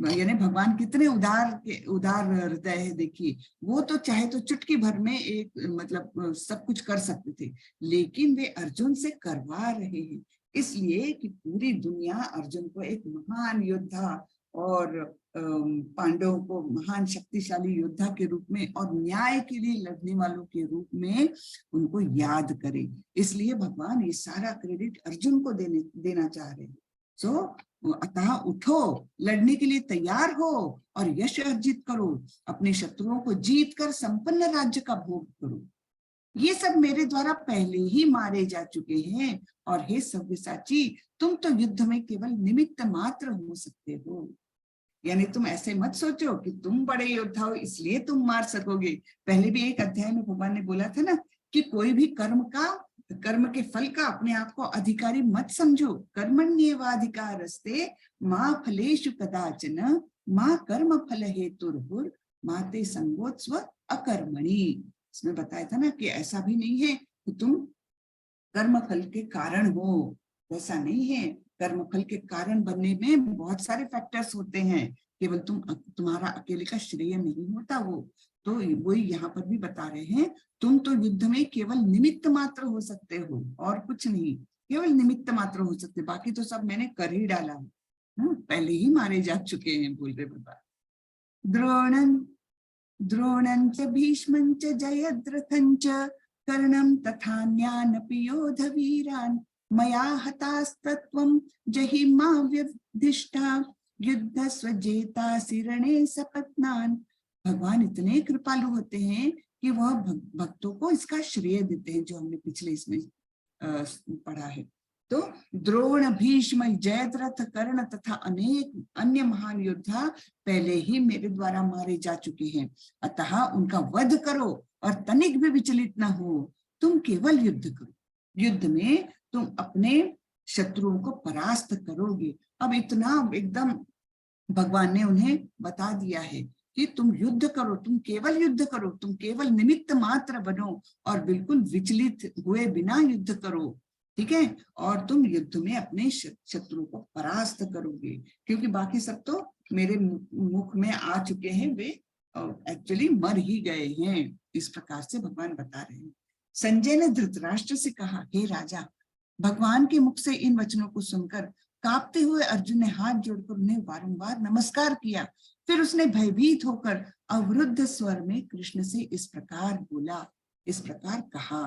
यानी भगवान कितने उदार हृदय है। देखिए, वो तो चाहे तो चुटकी भर में एक मतलब सब कुछ कर सकते थे, लेकिन वे अर्जुन से करवा रहे हैं, इसलिए कि पूरी दुनिया अर्जुन को एक महान योद्धा और पांडवों को महान शक्तिशाली योद्धा के रूप में और न्याय के लिए लड़ने वालों के रूप में उनको याद करे। इसलिए भगवान ये सारा क्रेडिट अर्जुन को देना चाह रहे हैं। सो अतः उठो, लड़ने के लिए तैयार हो और यश अर्जित करो, अपने शत्रुओं को जीत कर संपन्न राज्य का भोग करो। ये सब मेरे द्वारा पहले ही मारे जा चुके हैं, और हे सव्यसाची, तुम तो युद्ध में केवल निमित्त मात्र हो सकते हो। यानी तुम ऐसे मत सोचो कि तुम बड़े योद्धा हो इसलिए तुम मार सकोगे। पहले भी एक अध्याय में भगवान ने बोला था ना कि कोई भी कर्म के फल का अपने आप को अधिकारी मत समझो। कर्मण्येवाधिकारस्ते मां फलेषु कदाचन मां कर्म फल हेतुर्भुर माते संगोत्स्व अकर्मणि। इसमें बताया था ना कि ऐसा भी नहीं है कि तुम कर्म फल के कारण हो, वैसा नहीं है। कर्म फल के कारण बनने में बहुत सारे फैक्टर्स होते हैं, केवल तुम्हारा अकेले का श्रेय नहीं होता वो। तो वही यहाँ पर भी बता रहे हैं, तुम तो युद्ध में केवल निमित्त मात्र हो सकते हो और कुछ नहीं, केवल निमित्त मात्र हो सकते, बाकी तो सब मैंने कर ही डाला है। पहले ही मारे जा चुके हैं, बोल रहे बाबा। द्रोणं च भीष्मं च जयद्रथं च कर्णं तथान्यानपि योधवीरान् मया हतास्तत्वं जहिमा व्यधिष्ठा युद्ध स्वजेतासि रणे सपत्नान्। भगवान इतने कृपालु होते हैं कि वह भक्तों को इसका श्रेय देते हैं, जो हमने पिछले इसमें पढ़ा है। तो द्रोण, भीष्म, जयद्रथ, कर्ण तथा अनेक अन्य महान योद्धा पहले ही मेरे द्वारा मारे जा चुके हैं, अतः उनका वध करो और तनिक भी विचलित न हो। तुम केवल युद्ध करो, युद्ध में तुम अपने शत्रुओं को परास्त करोगे। अब इतना एकदम भगवान ने उन्हें बता दिया है कि तुम युद्ध करो, तुम केवल युद्ध करो, तुम केवल निमित्त मात्र बनो और बिल्कुल विचलित हुए बिना युद्ध करो, ठीक है। और तुम युद्ध में अपने शत्रु को परास्त करोगे, क्योंकि बाकी सब तो मेरे मुख में आ चुके हैं, वे एक्चुअली मर ही गए हैं। इस प्रकार से भगवान बता रहे हैं। संजय ने धृतराष्ट्र से कहा, हे राजा, भगवान के मुख से इन वचनों को सुनकर कांपते हुए अर्जुन ने हाथ जोड़कर उन्हें बारंबार नमस्कार किया। फिर उसने भयभीत होकर अवरुद्ध स्वर में कृष्ण से इस प्रकार बोला, इस प्रकार कहा।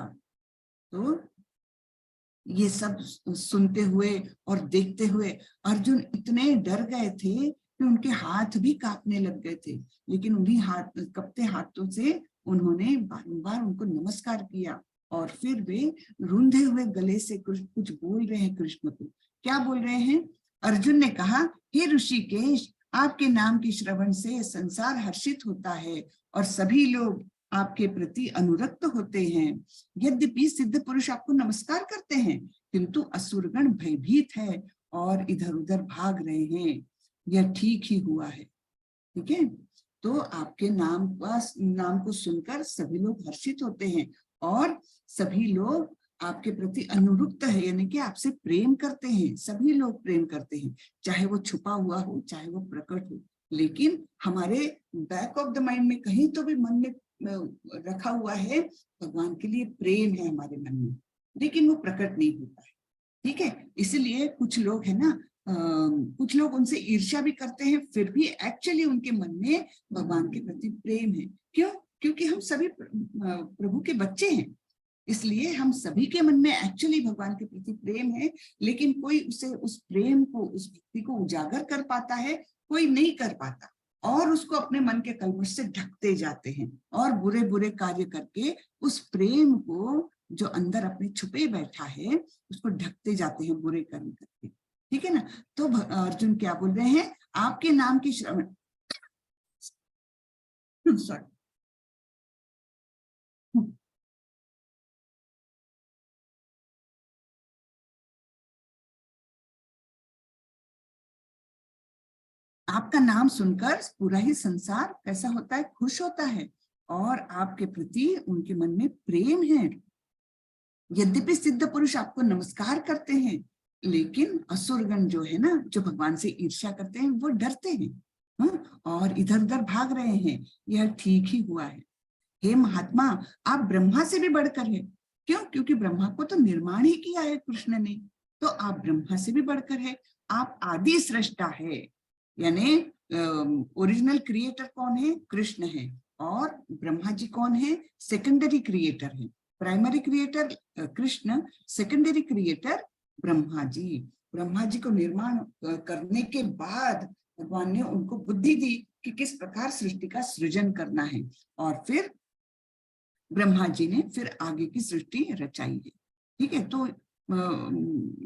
तो ये सब सुनते हुए और देखते हुए अर्जुन इतने डर गए थे कि उनके हाथ भी कांपने लग गए थे, लेकिन उन्हीं कपते हाथों से उन्होंने बारंबार उनको नमस्कार किया। और फिर वे रूंधे हुए गले से कुछ बोल रहे हैं कृष्ण को। क्या बोल रहे हैं? अर्जुन ने कहा, हे ऋषिकेश, आपके नाम की श्रवण से संसार हर्षित होता है और सभी लोग आपके प्रति अनुरक्त होते हैं। यद्यपि सिद्ध पुरुष आपको नमस्कार करते हैं, किंतु असुरगण भयभीत है और इधर उधर भाग रहे हैं। यह ठीक ही हुआ है, ठीक है। तो आपके नाम को सुनकर सभी लोग हर्षित होते हैं और सभी लोग आपके प्रति अनुरक्त है, यानी कि आपसे प्रेम करते हैं। सभी लोग प्रेम करते हैं, चाहे वो छुपा हुआ हो, चाहे वो प्रकट हो। लेकिन हमारे बैक ऑफ द माइंड में कहीं तो भी मन में रखा हुआ है, भगवान के लिए प्रेम है हमारे मन में, लेकिन वो प्रकट नहीं होता है, ठीक है। इसलिए कुछ लोग है ना, कुछ लोग उनसे ईर्ष्या भी करते हैं, फिर भी एक्चुअली उनके मन में भगवान के प्रति प्रेम है। क्यों? क्योंकि हम सभी प्रभु के बच्चे हैं, इसलिए हम सभी के मन में एक्चुअली भगवान के प्रति प्रेम है। लेकिन कोई उस प्रेम को, उस भक्ति को उजागर कर पाता है, कोई नहीं कर पाता, और उसको अपने मन के कलमश से ढकते जाते हैं और बुरे बुरे कार्य करके उस प्रेम को जो अंदर अपने छुपे बैठा है उसको ढकते जाते हैं बुरे कर्म करके, ठीक है ना। तो अर्जुन क्या बोल रहे हैं? आपके नाम की श्रवण आपका नाम सुनकर पूरा ही संसार कैसा होता है? खुश होता है और आपके प्रति उनके मन में प्रेम है। यद्यपि सिद्ध पुरुष आपको नमस्कार करते हैं, लेकिन असुरगण जो है ना, जो भगवान से ईर्ष्या करते हैं, वो डरते हैं और इधर उधर भाग रहे हैं। यह ठीक ही हुआ है। हे महात्मा, आप ब्रह्मा से भी बढ़कर है। क्यों? क्योंकि ब्रह्मा को तो निर्माण ही किया है कृष्ण ने, तो आप ब्रह्मा से भी बढ़कर है। आप आदि सृष्टा है, यानी ओरिजिनल क्रिएटर कौन है? कृष्ण है। और ब्रह्मा जी कौन है? सेकेंडरी क्रिएटर है। Primary creator Krishna, secondary creator Brahma ji. Brahma ji को निर्माण करने के बाद भगवान ने उनको बुद्धि दी कि किस प्रकार सृष्टि का सृजन करना है, और फिर ब्रह्मा जी ने फिर आगे की सृष्टि रचाई है, ठीक है। तो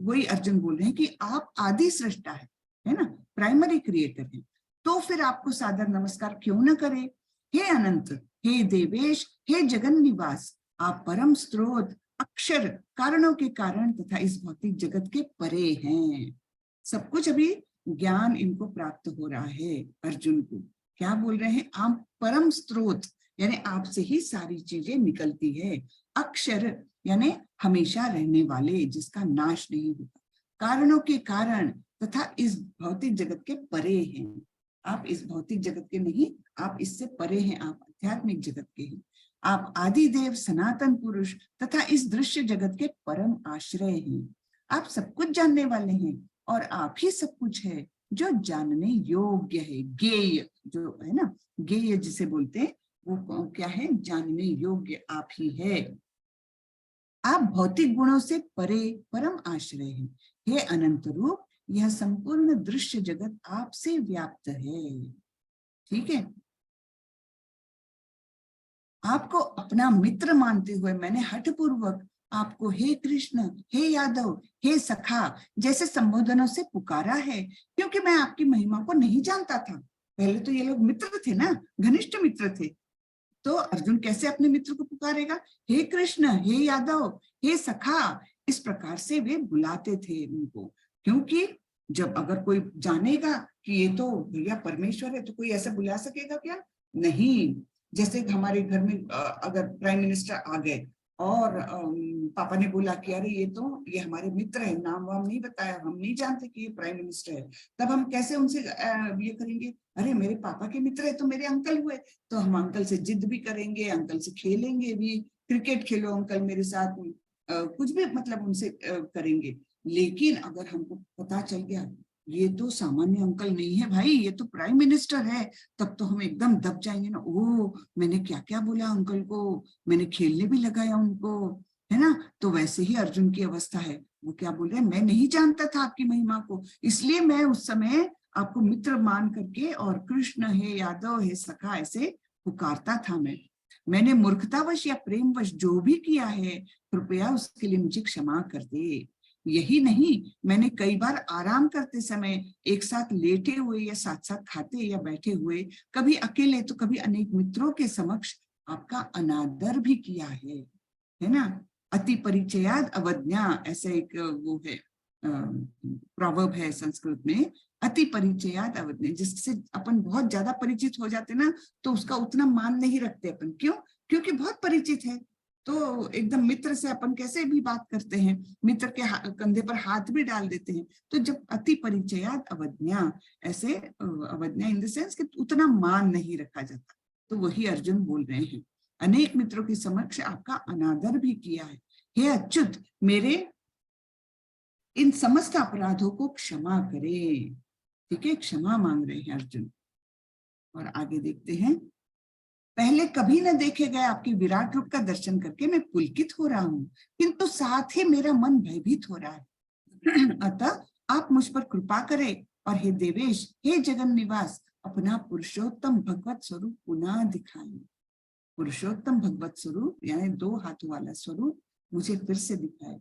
वही अर्जुन बोल रहे हैं कि आप आदि सृष्टा है ना, प्राइमरी क्रिएटर है, तो फिर आपको सादर नमस्कार क्यों न करे। हे अनंत, हे देवेश, हे जगन निवास, आप परम स्रोत, अक्षर, कारणों के कारण तथा इस भौतिक जगत के परे हैं। सब कुछ अभी ज्ञान इनको प्राप्त हो रहा है अर्जुन को। क्या बोल रहे हैं? आप परम स्रोत, यानी आपसे ही सारी चीजें निकलती है। अक्षर यानी हमेशा रहने वाले, जिसका नाश नहीं होता। कारणों के कारण तथा इस भौतिक जगत के परे हैं। आप इस भौतिक जगत के नहीं, आप इससे परे हैं, आप आध्यात्मिक जगत के हैं। आप आदिदेव, सनातन पुरुष तथा इस दृश्य जगत के परम आश्रय हैं। आप सब कुछ जानने वाले हैं और आप ही सब कुछ है। जो जानने योग्य है। गेय जो है ना, गेय जिसे बोलते हैं वो क्या है, जानने योग्य आप ही है। आप भौतिक गुणों से परे परम आश्रय हैं। हे अनंत रूप, यह संपूर्ण दृश्य जगत आपसे व्याप्त है। ठीक है, आपको अपना मित्र मानते हुए मैंने हठपूर्वक आपको हे कृष्ण, हे यादव, हे सखा जैसे संबोधनों से पुकारा है, क्योंकि मैं आपकी महिमा को नहीं जानता था। पहले तो ये लोग मित्र थे ना, घनिष्ठ मित्र थे, तो अर्जुन कैसे अपने मित्र को पुकारेगा? हे कृष्ण, हे यादव, हे सखा, इस प्रकार से वे बुलाते थे उनको। क्योंकि जब अगर कोई जानेगा कि ये तो भैया परमेश्वर है, तो कोई ऐसा बुला सकेगा क्या? नहीं। जैसे हमारे घर में अगर प्राइम मिनिस्टर आ गए और पापा ने बोला कि अरे ये हमारे मित्र है, नाम वाम नहीं बताया, हम नहीं जानते कि ये प्राइम मिनिस्टर है, तब हम कैसे उनसे ये करेंगे? अरे मेरे पापा के मित्र है तो मेरे अंकल हुए, तो हम अंकल से जिद भी करेंगे, अंकल से खेलेंगे भी, क्रिकेट खेलो अंकल मेरे साथ, कुछ भी मतलब उनसे करेंगे। लेकिन अगर हमको पता चल गया ये तो सामान्य अंकल नहीं है भाई, ये तो प्राइम मिनिस्टर है, तब तो हम एकदम दब जाएंगे ना। ओ, मैंने क्या क्या बोला अंकल को, मैंने खेलने भी लगाया उनको, है ना। तो वैसे ही अर्जुन की अवस्था है। वो क्या बोल रहे हैं, मैं नहीं जानता था आपकी महिमा को, इसलिए मैं उस समय आपको मित्र मान करके और कृष्ण हे यादव हे सखा ऐसे पुकारता था। मैंने मूर्खतावश या प्रेमवश जो भी किया है, कृपया उसके लिए मुझे क्षमा कर दे। यही नहीं, मैंने कई बार आराम करते समय, एक साथ लेटे हुए या साथ साथ खाते या बैठे हुए, कभी अकेले तो कभी अनेक मित्रों के समक्ष आपका अनादर भी किया है ना। अति परिचयाद अवज्ञा, ऐसे एक वो है प्रॉवर्ब है संस्कृत में, अति परिचयाद अवज्ञा, जिससे अपन बहुत ज्यादा परिचित हो जाते ना, तो उसका उतना मान नहीं रखते अपन। क्यों? क्योंकि बहुत परिचित है, तो एकदम मित्र से अपन कैसे भी बात करते हैं, मित्र के कंधे पर हाथ भी डाल देते हैं। तो जब अति परिचयाद अवज्ञा, ऐसे अवज्ञा इन द सेंस कि उतना मान नहीं रखा जाता, तो वही अर्जुन बोल रहे हैं। अनेक मित्रों के समक्ष आपका अनादर भी किया है। हे अच्युत, मेरे इन समस्त अपराधों को क्षमा करे। ठीक है, क्षमा मांग रहे हैं अर्जुन। और आगे देखते हैं, पहले कभी न देखे गए आपके विराट रूप का दर्शन करके मैं पुलकित हो रहा हूं, किंतु साथ ही मेरा मन भयभीत हो रहा है। अतः आप मुझ पर कृपा करें और हे देवेश, हे जगन निवास, अपना पुरुषोत्तम भगवत स्वरूप पुनः दिखाएं। पुरुषोत्तम भगवत स्वरूप यानी 2 हाथों वाला स्वरूप मुझे फिर से दिखाए।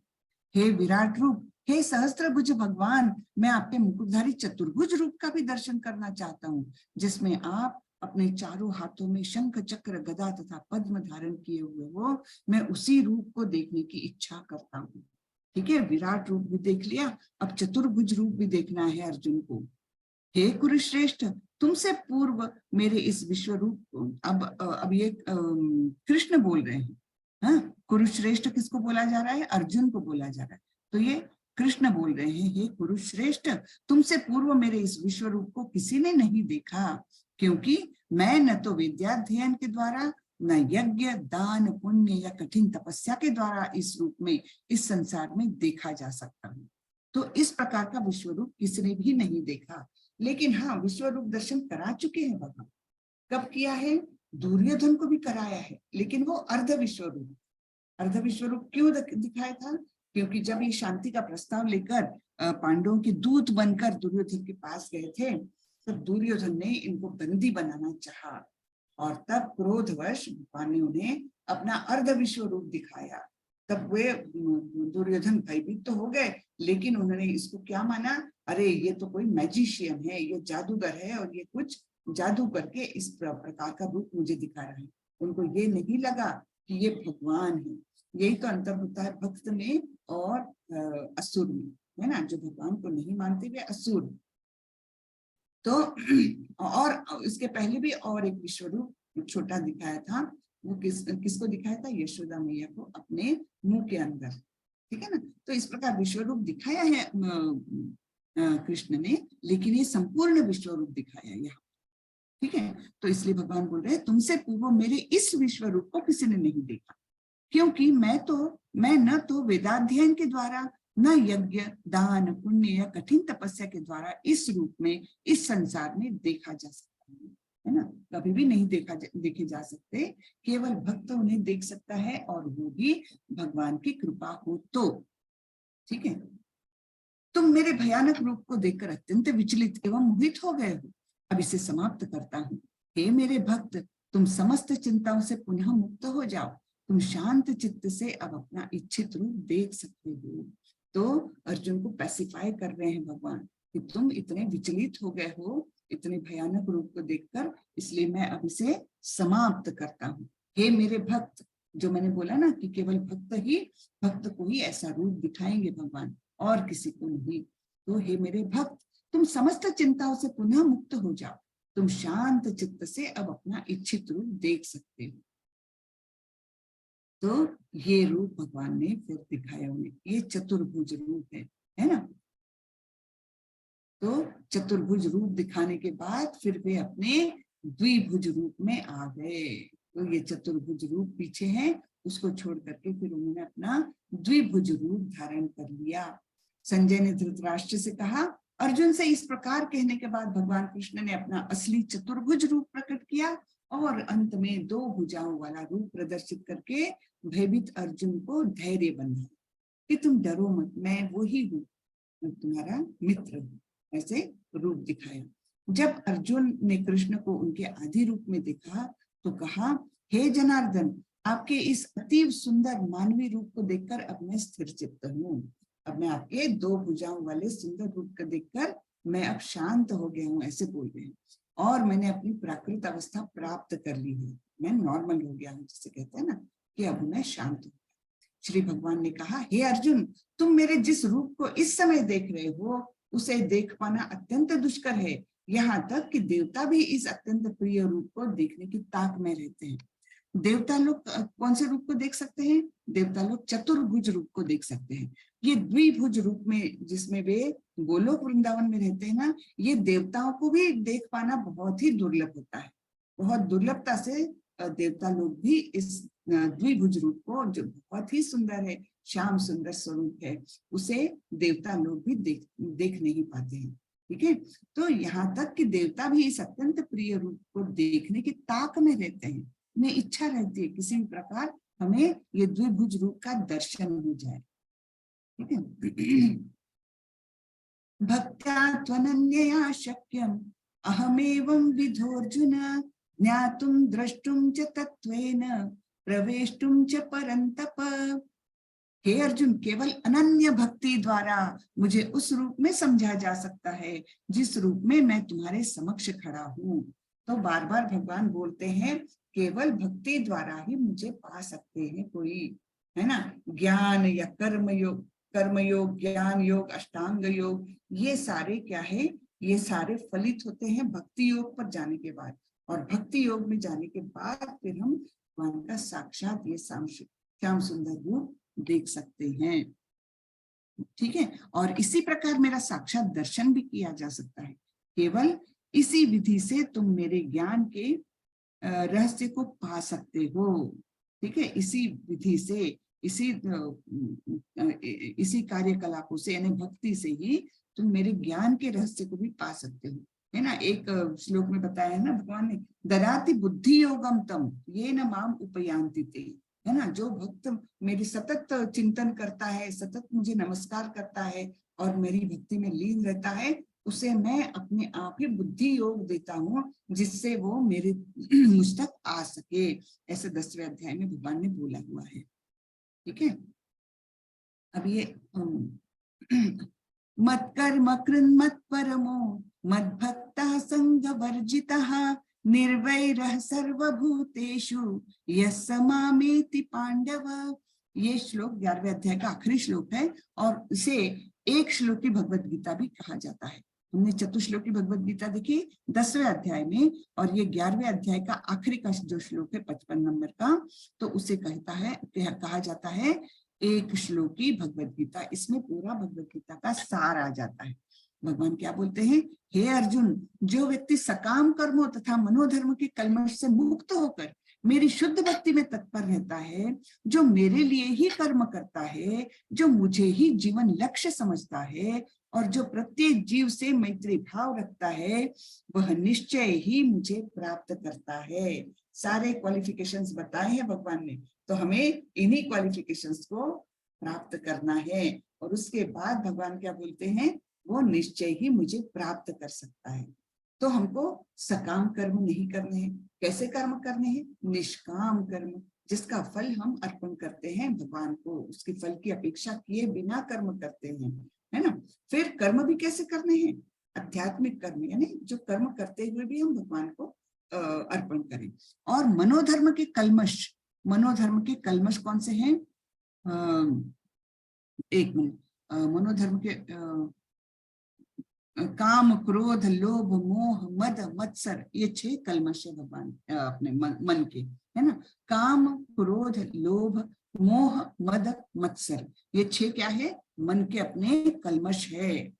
हे विराट रूप, हे सहस्त्रभुज भगवान, मैं आपके मुकुटधारी चतुर्भुज रूप का भी दर्शन करना चाहता हूँ, जिसमें आप अपने चारों हाथों में शंख चक्र गदा तथा पद्म धारण किए हुए हो। मैं उसी रूप को देखने की इच्छा करता हूँ। ठीक है, विराट रूप भी देख लिया, अब चतुर्भुज रूप भी देखना है अर्जुन को। हे कुरुश्रेष्ठ, तुमसे पूर्व मेरे इस विश्व रूप, अब ये कृष्ण बोल रहे हैं। हाँ, कुरुश्रेष्ठ किसको बोला जा रहा है? अर्जुन को बोला जा रहा है। तो ये कृष्ण बोल रहे हैं, हे कुरुश्रेष्ठ, तुमसे पूर्व मेरे इस विश्व रूप को किसी ने नहीं देखा, क्योंकि मैं न तो विद्याध्ययन के द्वारा, न यज्ञ दान पुण्य या कठिन तपस्या के द्वारा इस रूप में, इस संसार में देखा जा सकता हूँ। तो इस प्रकार का विश्व रूप किसी ने भी नहीं देखा। लेकिन हाँ, विश्व रूप दर्शन करा चुके हैं भगवान। कब किया है? दुर्योधन को भी कराया है, लेकिन वो अर्ध विश्व रूप। अर्ध विश्व रूप क्यों दिखाया था? क्योंकि जब ये शांति का प्रस्ताव लेकर पांडवों के दूत बनकर दुर्योधन के पास गए थे, तब दुर्योधन ने इनको बंदी बनाना चाहा, और तब क्रोधवश भगवान ने उन्हें अपना अर्ध विश्व रूप दिखाया। तब वे दुर्योधन भयभीत तो हो गए, लेकिन उन्होंने इसको क्या माना? अरे ये तो कोई मैजिशियन है, ये जादूगर है, और ये कुछ जादू करके इस प्रकार का रूप मुझे दिखा रहा है। उनको ये नहीं लगा कि ये भगवान है। यही तो अंतर होता है भक्त में और असुर में, है ना। जो भगवान को नहीं मानते वे असुर। तो और इसके पहले भी और एक विश्व रूप छोटा दिखाया था। वो किसको दिखाया था? यशोदा मैया को अपने मुंह के अंदर। ठीक है ना। तो इस प्रकार विश्व रूप दिखाया है कृष्ण ने, लेकिन ये संपूर्ण विश्व रूप दिखाया यहाँ। ठीक है, तो इसलिए भगवान बोल रहे हैं, तुमसे पूर्व मेरे इस विश्व रूप को किसी ने नहीं देखा, क्योंकि मैं न तो वेदाध्ययन के द्वारा, न यज्ञ दान पुण्य या कठिन तपस्या के द्वारा इस रूप में इस संसार में देखा जा सकता है ना, कभी भी नहीं देखे जा सकते, केवल भक्त उन्हें देख सकता है और वो भी भगवान की कृपा हो तो। ठीक है, तुम मेरे भयानक रूप को देखकर अत्यंत विचलित एवं मोहित हो गए हो, अब इसे समाप्त करता हूँ। हे मेरे भक्त, तुम समस्त चिंताओं से पुनः मुक्त हो जाओ, तुम शांत चित्त से अब अपना इच्छित रूप देख सकते हो। तो अर्जुन को पैसिफाई कर रहे हैं भगवान कि तुम इतने विचलित हो गए हो इतने भयानक रूप को देखकर, इसलिए मैं अब इसे समाप्त करता हूँ। हे मेरे भक्त, जो मैंने बोला ना कि केवल भक्त को ही ऐसा रूप दिखाएंगे भगवान, और किसी को नहीं। तो हे मेरे भक्त, तुम समस्त चिंताओं से पुनः मुक्त हो जाओ, तुम शांत चित्त से अब अपना इच्छित रूप देख सकते हो। तो ये रूप भगवान ने फिर दिखाया उन्हें, ये चतुर्भुज रूप है ना। तो चतुर्भुज रूप दिखाने के बाद फिर वे अपने द्विभुज रूप में आ गए। तो ये चतुर्भुज रूप पीछे है, उसको छोड़ करके फिर उन्होंने अपना द्विभुज रूप धारण कर लिया। संजय ने धृतराष्ट्र से कहा, अर्जुन से इस प्रकार कहने के बाद भगवान कृष्ण ने अपना असली चतुर्भुज रूप प्रकट किया और अंत में 2 भुजाओं वाला रूप प्रदर्शित करके भयभीत अर्जुन को धैर्य बंधाया कि तुम डरो मत, मैं वो ही हूँ, तुम्हारा मित्र हूँ, ऐसे रूप दिखाया। जब अर्जुन ने कृष्ण को उनके आदि रूप में देखा तो कहा, हे जनार्दन, आपके इस अतीव सुंदर मानवीय रूप को देखकर अब मैं स्थिर चित्त हूँ। अब मैं आपके 2 भुजाओं वाले सुंदर रूप को देखकर मैं अब शांत हो गया हूँ, ऐसे बोल रहे हैं। और मैंने अपनी प्राकृत अवस्था प्राप्त कर ली है, मैं नॉर्मल हो गया हूँ, जिसे कहते हैं ना कि अब मैं शांत हूँ। श्री भगवान ने कहा, हे अर्जुन, तुम मेरे जिस रूप को इस समय देख रहे हो उसे देख पाना अत्यंत दुष्कर है, यहाँ तक कि देवता भी इस अत्यंत प्रिय रूप को देखने की ताक में रहते हैं। देवता लोग कौन से रूप को देख सकते हैं? देवता लोग चतुर्भुज रूप को देख सकते हैं। ये द्विभुज रूप में जिसमें वे गोलोक वृंदावन में रहते हैं ना, ये देवताओं को भी देख पाना बहुत ही दुर्लभ होता है। बहुत दुर्लभता से देवता लोग भी इस द्विभुज रूप को, जो बहुत ही सुंदर है, श्याम सुंदर स्वरूप है, उसे देवता लोग भी देख नहीं पाते हैं। ठीक है, तो यहाँ तक कि देवता भी इस अत्यंत प्रिय रूप को देखने की ताक में रहते हैं, उन्हें इच्छा रहती है किसी भी प्रकार हमें ये द्विभुज रूप का दर्शन हो जाए। ठीक है, भक्त्या त्वनन्यया शक्यम अहमेवं विधोर्जुन ज्ञातुं द्रष्टुं च तत्त्वेन प्रवेष्टुं च परन्तप। हे अर्जुन, केवल अनन्य भक्ति द्वारा मुझे उस रूप में समझा जा सकता है जिस रूप में मैं तुम्हारे समक्ष खड़ा हूँ। तो बार बार भगवान बोलते हैं केवल भक्ति द्वारा ही मुझे पा सकते हैं कोई, है ना। ज्ञान या कर्म योग, ज्ञान योग, अष्टांग योग, ये सारे क्या है, ये सारे फलित होते हैं भक्ति योग पर जाने के बाद, और भक्ति योग में जाने के बाद फिर हम भगवान का साक्षात ये श्याम सुंदर रूप देख सकते हैं। ठीक है, और इसी प्रकार मेरा साक्षात दर्शन भी किया जा सकता है। केवल इसी विधि से तुम मेरे ज्ञान के रहस्य को पा सकते हो। ठीक है, इसी विधि से, इसी कार्यकलापों से, यानी भक्ति से ही तुम मेरे ज्ञान के रहस्य को भी पा सकते हो, है ना। एक श्लोक में बताया है ना भगवान ने, ददाति बुद्धि योगम तम ये न माम उपयांति ते, है ना। जो भक्त मेरी सतत चिंतन करता है, सतत मुझे नमस्कार करता है और मेरी भक्ति में लीन रहता है, उसे मैं अपने आप ही बुद्धि योग देता हूँ जिससे वो मेरे मुझ तक आ सके। ऐसे 10वें अध्याय में भगवान ने बोला हुआ है। ठीक है, अब ये मत कर्म कृन् मत परमो मद भक्तः संग वर्जितः निर्वैरः सर्वभूतेषु यस्य मामेति पांडव। ये श्लोक 11वें अध्याय का आखिरी श्लोक है और इसे एक श्लोकी भगवत गीता भी कहा जाता है। हमने चतुश्लोकी भगवत गीता देखी 10वें अध्याय में, और ये 11वें अध्याय का आखिरी का जो श्लोक है 55 नंबर का, तो उसे कहा जाता है एक श्लोकी भगवत गीता। इसमें पूरा भगवत गीता का सार आ जाता है। भगवान क्या बोलते हैं, हे अर्जुन, जो व्यक्ति सकाम कर्मों तथा मनोधर्म के कल्मश से मुक्त होकर मेरी शुद्ध भक्ति में तत्पर रहता है, जो मेरे लिए ही कर्म करता है, जो मुझे ही जीवन लक्ष्य समझता है और जो प्रत्येक जीव से मैत्री भाव रखता है, वह निश्चय ही मुझे प्राप्त करता है। सारे क्वालिफिकेशंस बताए हैं भगवान ने, तो हमें इन्हीं क्वालिफिकेशंस को प्राप्त करना है। और उसके बाद भगवान क्या बोलते हैं, वो निश्चय ही मुझे प्राप्त कर सकता है। तो हमको सकाम कर्म नहीं करने हैं। कैसे कर्म करने हैं, निष्काम कर्म, जिसका फल हम अर्पण करते हैं भगवान को, उसके फल की अपेक्षा किए बिना कर्म करते हैं, है ना। फिर कर्म भी कैसे करने हैं, आध्यात्मिक कर्म, यानी जो कर्म करते हुए भी हम भगवान को अर्पण करें। और मनोधर्म के कल्मश, मनोधर्म के कल्मश कौन से हैं, एक मिनट, मनोधर्म के काम, क्रोध, लोभ, मोह, मद, मत्सर, ये 6 कल्मश है भगवान अपने मन के, है ना। काम, क्रोध, लोभ, मोह, मद, मत्सर, ये 6 क्या है, मन के अपने कल्मश है।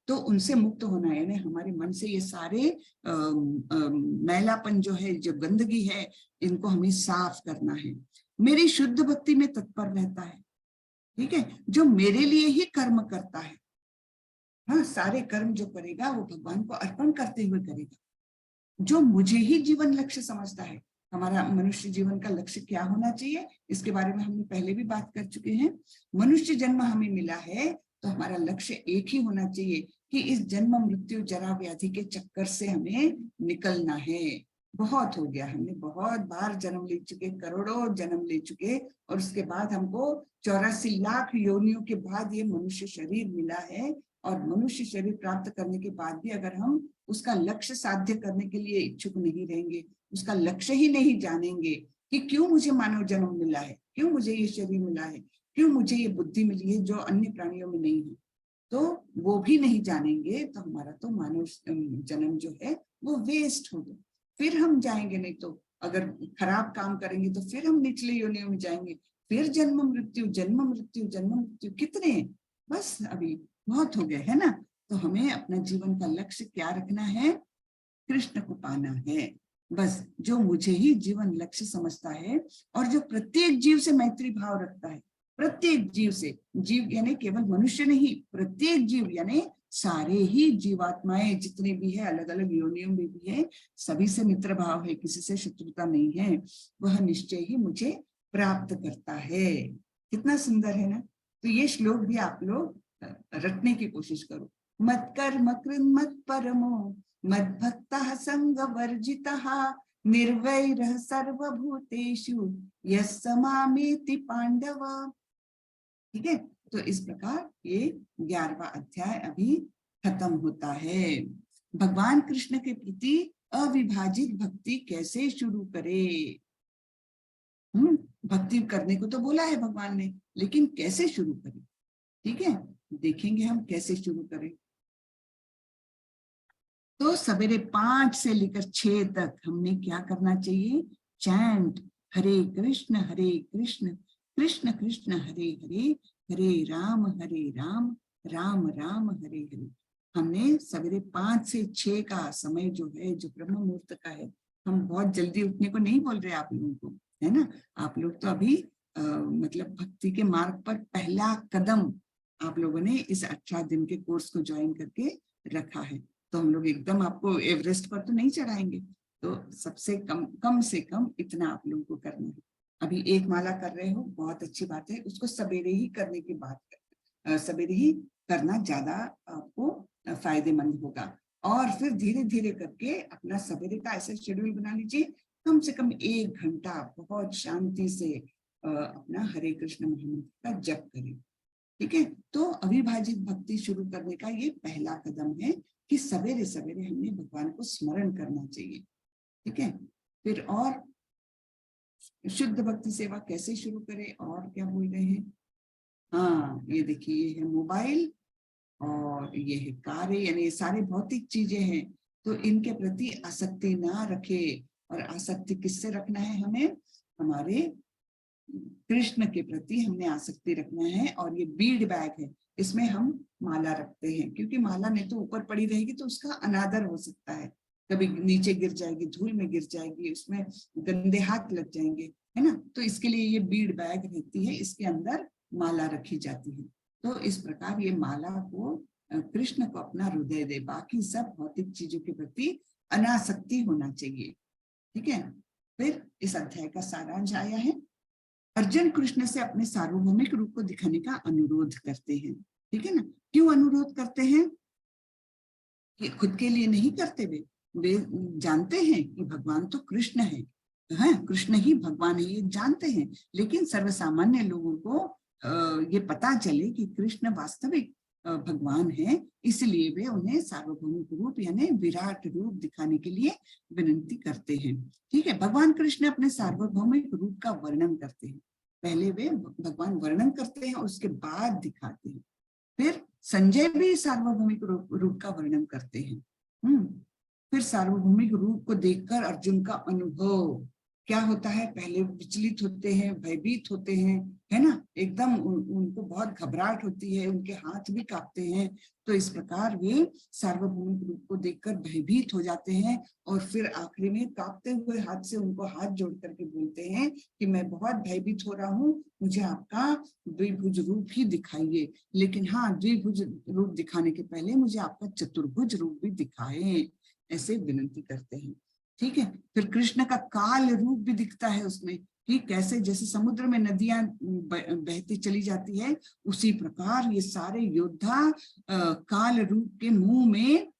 तो उनसे मुक्त होना है, यानी हमारे मन से ये सारे मैलापन जो है, जो गंदगी है, इनको हमें साफ करना है। मेरी शुद्ध भक्ति में तत्पर रहता है, ठीक है, जो मेरे लिए ही कर्म करता है। हाँ, सारे कर्म जो करेगा वो भगवान को अर्पण करते हुए करेगा, जो मुझे ही जीवन लक्ष्य समझता है। हमारा मनुष्य जीवन का लक्ष्य क्या होना चाहिए, इसके बारे में हमने पहले भी बात कर चुके हैं। मनुष्य जन्म हमें मिला है तो हमारा लक्ष्य एक ही होना चाहिए कि इस जन्म मृत्यु जरा व्याधि के चक्कर से हमें निकलना है। बहुत हो गया, हमने बहुत बार जन्म ले चुके, करोड़ों जन्म ले चुके, और उसके बाद हमको 84 लाख योनियों के बाद ये मनुष्य शरीर मिला है। और मनुष्य शरीर प्राप्त करने के बाद भी अगर हम उसका लक्ष्य साध्य करने के लिए इच्छुक नहीं रहेंगे, उसका लक्ष्य ही नहीं जानेंगे कि क्यों मुझे मानव जन्म मिला है, क्यों मुझे ये शरीर मिला है, क्यों मुझे ये बुद्धि मिली है जो अन्य प्राणियों में नहीं है, तो वो भी नहीं जानेंगे, तो हमारा तो मानव जन्म जो है वो वेस्ट हो गया। फिर हम जाएंगे, नहीं तो अगर खराब काम करेंगे तो फिर हम निचले योनियों में जाएंगे, फिर जन्म मृत्यु जन्म मृत्यु जन्म मृत्यु, कितने, बस अभी बहुत हो गए, है ना। तो हमें अपना जीवन का लक्ष्य क्या रखना है, कृष्ण को पाना है, बस, जो मुझे ही जीवन लक्ष्य समझता है और जो प्रत्येक जीव से मैत्री भाव रखता है, प्रत्येक जीव से, जीव यानी केवल मनुष्य नहीं, प्रत्येक जीव यानी सारे ही जीवात्माएं जितने भी है, अलग अलग योनियों में भी है, सभी से मित्र भाव है, किसी से शत्रुता नहीं है, वह निश्चय ही मुझे प्राप्त करता है। कितना सुंदर है ना। तो ये श्लोक भी आप लोग रटने की कोशिश करो। मत कर्म कृन् मत परमो मद भक्तः संग वर्जितः निर्वैरः सर्वभूतेषु यस्य मामेति पांडव। ठीक है, तो इस प्रकार ये 11वां अध्याय अभी खत्म होता है। भगवान कृष्ण के प्रति अविभाजित भक्ति कैसे शुरू करे। भक्ति करने को तो बोला है भगवान ने, लेकिन कैसे शुरू करें, ठीक है, देखेंगे हम कैसे शुरू करें। तो सवेरे 5 से लेकर 6 तक हमने क्या करना चाहिए, चैंट हरे कृष्ण कृष्ण कृष्ण हरे हरे, हरे राम राम राम हरे हरे। हमने सवेरे 5 से 6 का समय जो है, जो ब्रह्म मुहूर्त का है, हम बहुत जल्दी उठने को नहीं बोल रहे आप लोगों को, है ना। आप लोग तो अभी मतलब भक्ति के मार्ग पर पहला कदम आप लोगों ने इस 18 दिन के कोर्स को ज्वाइन करके रखा है। तो हम लोग एकदम आपको एवरेस्ट पर तो नहीं चढ़ाएंगे, तो सबसे कम से कम इतना आप लोगों को करना है। अभी 1 माला कर रहे हो, बहुत अच्छी बात है, उसको सवेरे ही करने की बात कर, सवेरे ही करना ज्यादा आपको फायदेमंद होगा। और फिर धीरे धीरे करके अपना सवेरे का ऐसा शेड्यूल बना लीजिए, कम से कम 1 घंटा बहुत शांति से अपना हरे कृष्ण महामंत्र का जप करें। ठीक है, तो अविभाजित भक्ति शुरू करने का ये पहला कदम है कि सवेरे सवेरे हमने भगवान को स्मरण करना चाहिए। ठीक है, फिर और शुद्ध भक्ति सेवा कैसे शुरू करें, और क्या बोल रहे हैं, हाँ ये देखिए, ये है मोबाइल और ये है कार्य, यानी ये सारे भौतिक चीजें हैं, तो इनके प्रति आसक्ति ना रखे। और आसक्ति किससे रखना है हमें, हमारे कृष्ण के प्रति हमने आसक्ति रखना है। और ये बीड बैग है, इसमें हम माला रखते हैं, क्योंकि माला नहीं तो ऊपर पड़ी रहेगी तो उसका अनादर हो सकता है, कभी नीचे गिर जाएगी, धूल में गिर जाएगी, उसमें गंदे हाथ लग जाएंगे, है ना। तो इसके लिए ये बीड बैग रहती है, इसके अंदर माला रखी जाती है। तो इस प्रकार ये माला को कृष्ण को अपना हृदय दे, बाकी सब भौतिक चीजों के प्रति अनासक्ति होना चाहिए। ठीक है। फिर इस अध्याय का सारांश आया है। अर्जुन कृष्ण से अपने सार्वभौमिक रूप को दिखाने का अनुरोध करते हैं। ठीक है ना। क्यों अनुरोध करते हैं? कि खुद के लिए नहीं करते, वे जानते हैं कि भगवान तो कृष्ण है, कृष्ण ही भगवान है, ये जानते हैं। लेकिन सर्वसामान्य लोगों को ये पता चले कि कृष्ण वास्तविक भगवान है, इसलिए वे उन्हें सार्वभौमिक रूप यानी विराट रूप दिखाने के लिए विनती करते हैं। ठीक है। भगवान कृष्ण अपने सार्वभौमिक रूप का वर्णन करते हैं। पहले वे भगवान वर्णन करते हैं और उसके बाद दिखाते हैं। फिर संजय भी सार्वभौमिक रूप का वर्णन करते हैं। फिर सार्वभौमिक रूप को देखकर अर्जुन का अनुभव क्या होता है? पहले विचलित होते हैं, भयभीत होते हैं, है ना, एकदम उनको बहुत घबराहट होती है, उनके हाथ भी कांपते हैं। तो इस प्रकार वे सार्वभौमिक रूप को देखकर भयभीत हो जाते हैं और फिर आखिरी में कांपते हुए हाथ से उनको हाथ जोड़ करके बोलते हैं कि मैं बहुत भयभीत हो रहा हूँ, मुझे आपका द्विभुज रूप ही दिखाइए। लेकिन हाँ, द्विभुज रूप दिखाने के पहले मुझे आपका चतुर्भुज रूप भी दिखाएं, ऐसे विनती करते हैं। ठीक है। फिर कृष्ण का काल रूप भी दिखता है उसमें, कि कैसे जैसे समुद्र में नदियां बहती चली जाती है, उसी प्रकार ये सारे योद्धा काल रूप के मुंह में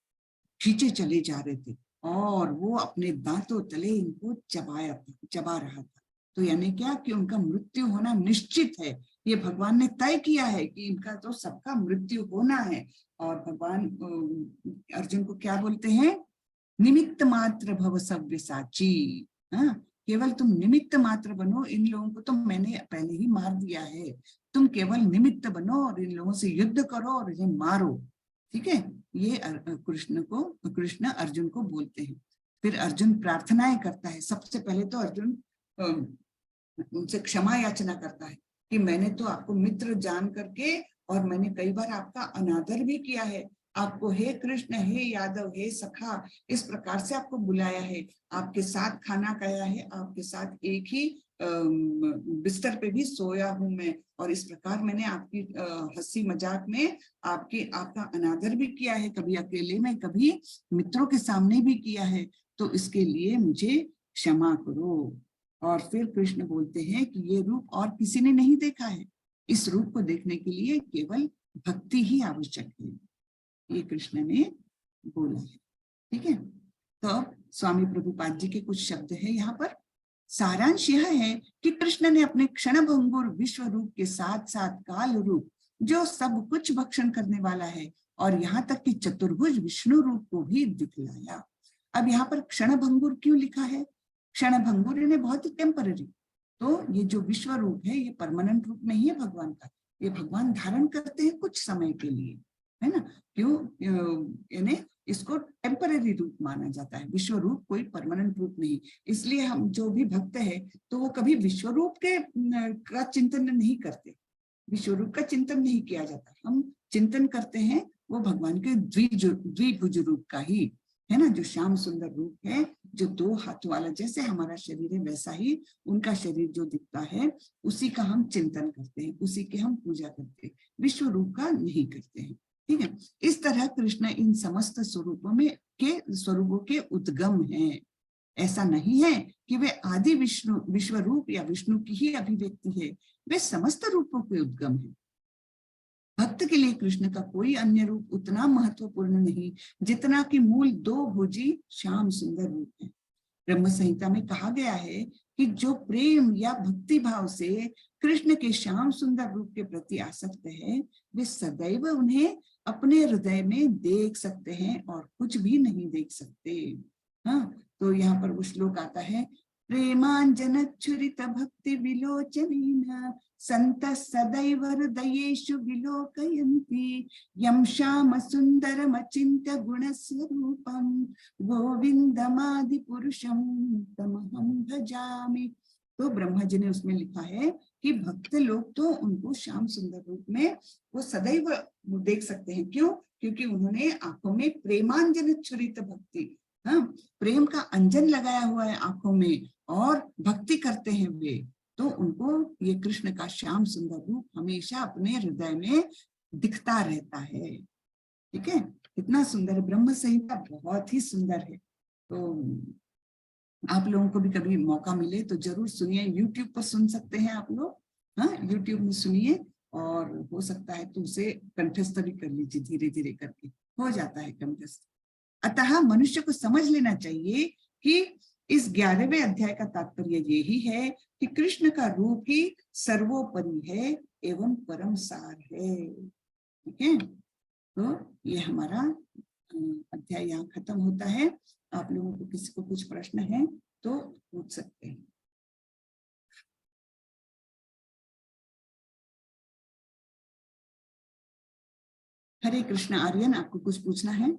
खींचे चले जा रहे थे और वो अपने दांतों तले इनको चबा रहा था। तो यानी क्या कि उनका मृत्यु होना निश्चित है, ये भगवान ने तय किया है कि इनका तो सबका मृत्यु होना है। और भगवान अर्जुन को क्या बोलते हैं? निमित्त मात्र भव सव्यसाची। हाँ, केवल तुम निमित्त मात्र बनो, इन लोगों को तो मैंने पहले ही मार दिया है, तुम केवल निमित्त बनो और इन लोगों से युद्ध करो और इन्हें मारो। ठीक है। ये कृष्ण अर्जुन को बोलते हैं। फिर अर्जुन प्रार्थनाएं करता है। सबसे पहले तो अर्जुन उनसे क्षमा याचना करता है कि मैंने तो आपको मित्र जान करके और मैंने कई बार आपका अनादर भी किया है, आपको हे कृष्ण, हे यादव, हे सखा, इस प्रकार से आपको बुलाया है, आपके साथ खाना खाया है, आपके साथ एक ही बिस्तर पे भी सोया हूं मैं, और इस प्रकार मैंने आपकी हंसी मजाक में आपका अनादर भी किया है, कभी अकेले में कभी मित्रों के सामने भी किया है, तो इसके लिए मुझे क्षमा करो। और फिर कृष्ण बोलते हैं कि ये रूप और किसी ने नहीं देखा है, इस रूप को देखने के लिए केवल भक्ति ही आवश्यक है, ये कृष्ण ने बोला है। ठीक है। तो अब स्वामी प्रभुपाद जी के कुछ शब्द है यहाँ पर। सारांश यह है कि कृष्ण ने अपने क्षणभंगुर विश्व रूप के साथ साथ काल रूप, जो सब कुछ भक्षण करने वाला है, और यहाँ तक कि चतुर्भुज विष्णु रूप को भी दिखलाया। अब यहाँ पर क्षणभंगुर क्यों लिखा है? क्षणभंगुर यानी बहुत ही टेम्पररी। तो ये जो विश्व रूप है, ये परमानेंट रूप नहीं है भगवान का, ये भगवान धारण करते हैं कुछ समय के लिए, है ना। क्यों? यानी इसको टेम्पररी रूप माना जाता है, विश्व रूप कोई परमानेंट रूप नहीं। इसलिए हम जो भी भक्त है तो वो कभी विश्व रूप का चिंतन नहीं करते, विश्व रूप का चिंतन नहीं किया जाता। हम चिंतन करते हैं वो भगवान के द्विभुज रूप का ही, है ना, जो श्याम सुंदर रूप है, जो दो हाथ वाला, जैसे हमारा शरीर है वैसा ही उनका शरीर जो दिखता है, उसी का हम चिंतन करते हैं, उसी के हम पूजा करते हैं, विश्व रूप का नहीं करते हैं। ठीक है। इस तरह कृष्ण इन समस्त स्वरूपों के उद्गम हैं। ऐसा नहीं है कि वे आदि विश्व रूप या विष्णु की ही अभिव्यक्ति है, वे समस्त रूपों के उद्गम हैं। भक्त के लिए कृष्ण का कोई अन्य रूप उतना महत्वपूर्ण नहीं जितना कि मूल दो भुजी श्याम सुंदर रूप है। ब्रह्म संहिता में कहा गया है कि जो प्रेम या भक्ति भाव से कृष्ण के श्याम सुंदर रूप के प्रति आसक्त है, वे सदैव उन्हें अपने हृदय में देख सकते हैं और कुछ भी नहीं देख सकते। हाँ, तो यहाँ पर वो श्लोक आता है, प्रेमांजनच्छुरित भक्ति विलोचनेन संतः सदैव हृदयेषु विलोकयन्ति यं श्याम सुन्दरमचिन्त्य गुणस्वरूपं गोविन्दमादि पुरुषं तमहं भजामि। तो ब्रह्मा जी ने उसमें लिखा है कि भक्त लोग तो उनको श्याम सुंदर रूप में वो सदैव देख सकते हैं। क्यों? क्योंकि उन्होंने आंखों में प्रेमांजन छुरित भक्ति, हाँ, प्रेम का अंजन लगाया हुआ है आंखों में और भक्ति करते हैं वे, तो उनको ये कृष्ण का श्याम सुंदर रूप हमेशा अपने हृदय में दिखता रहता है। ठीक है, कितना सुंदर है, ब्रह्म संहिता बहुत ही सुंदर है। तो आप लोगों को भी कभी मौका मिले तो जरूर सुनिए, यूट्यूब पर सुन सकते हैं आप लोग, हाँ, यूट्यूब में सुनिए और हो सकता है तो उसे कंठस्थ भी कर लीजिए, धीरे धीरे करके हो जाता है कंठस्थ। अतः मनुष्य को समझ लेना चाहिए कि इस 11वें अध्याय का तात्पर्य यही है कि कृष्ण का रूप ही सर्वोपरि है एवं परम सार है। ठीक है, तो ये हमारा अध्याय यहाँ खत्म होता है। आप लोगों को किसी को कुछ प्रश्न है तो पूछ सकते हैं। हरे कृष्ण। आर्यन, आपको कुछ पूछना है?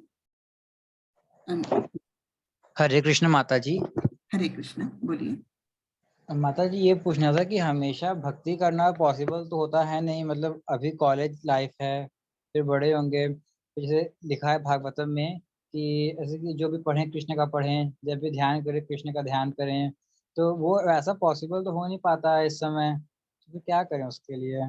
हरे कृष्ण माता जी। हरे कृष्ण, बोलिए। माता जी ये पूछना था कि हमेशा भक्ति करना पॉसिबल तो होता है नहीं, मतलब अभी कॉलेज लाइफ है, फिर बड़े होंगे, जैसे लिखा है भागवतम में कि ऐसे कि जो भी पढ़ें कृष्ण का पढ़ें, जब भी ध्यान करें कृष्ण का ध्यान करें, तो वो वैसा पॉसिबल तो हो नहीं पाता है इस समय, तो क्या करें उसके लिए?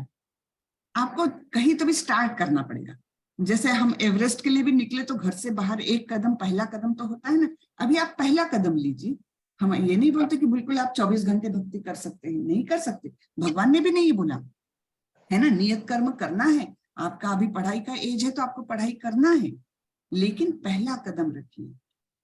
आपको कहीं तो भी स्टार्ट करना पड़ेगा। जैसे हम एवरेस्ट के लिए भी निकले तो घर से बाहर एक कदम, पहला कदम तो होता है ना। अभी आप पहला कदम लीजिए। हम ये नहीं बोलते कि बिल्कुल आप 24 घंटे भक्ति कर सकते हैं, नहीं कर सकते, भगवान ने भी नहीं बोला है ना। नियत कर्म करना है, आपका अभी पढ़ाई का एज है तो आपको पढ़ाई करना है, लेकिन पहला कदम रखिए।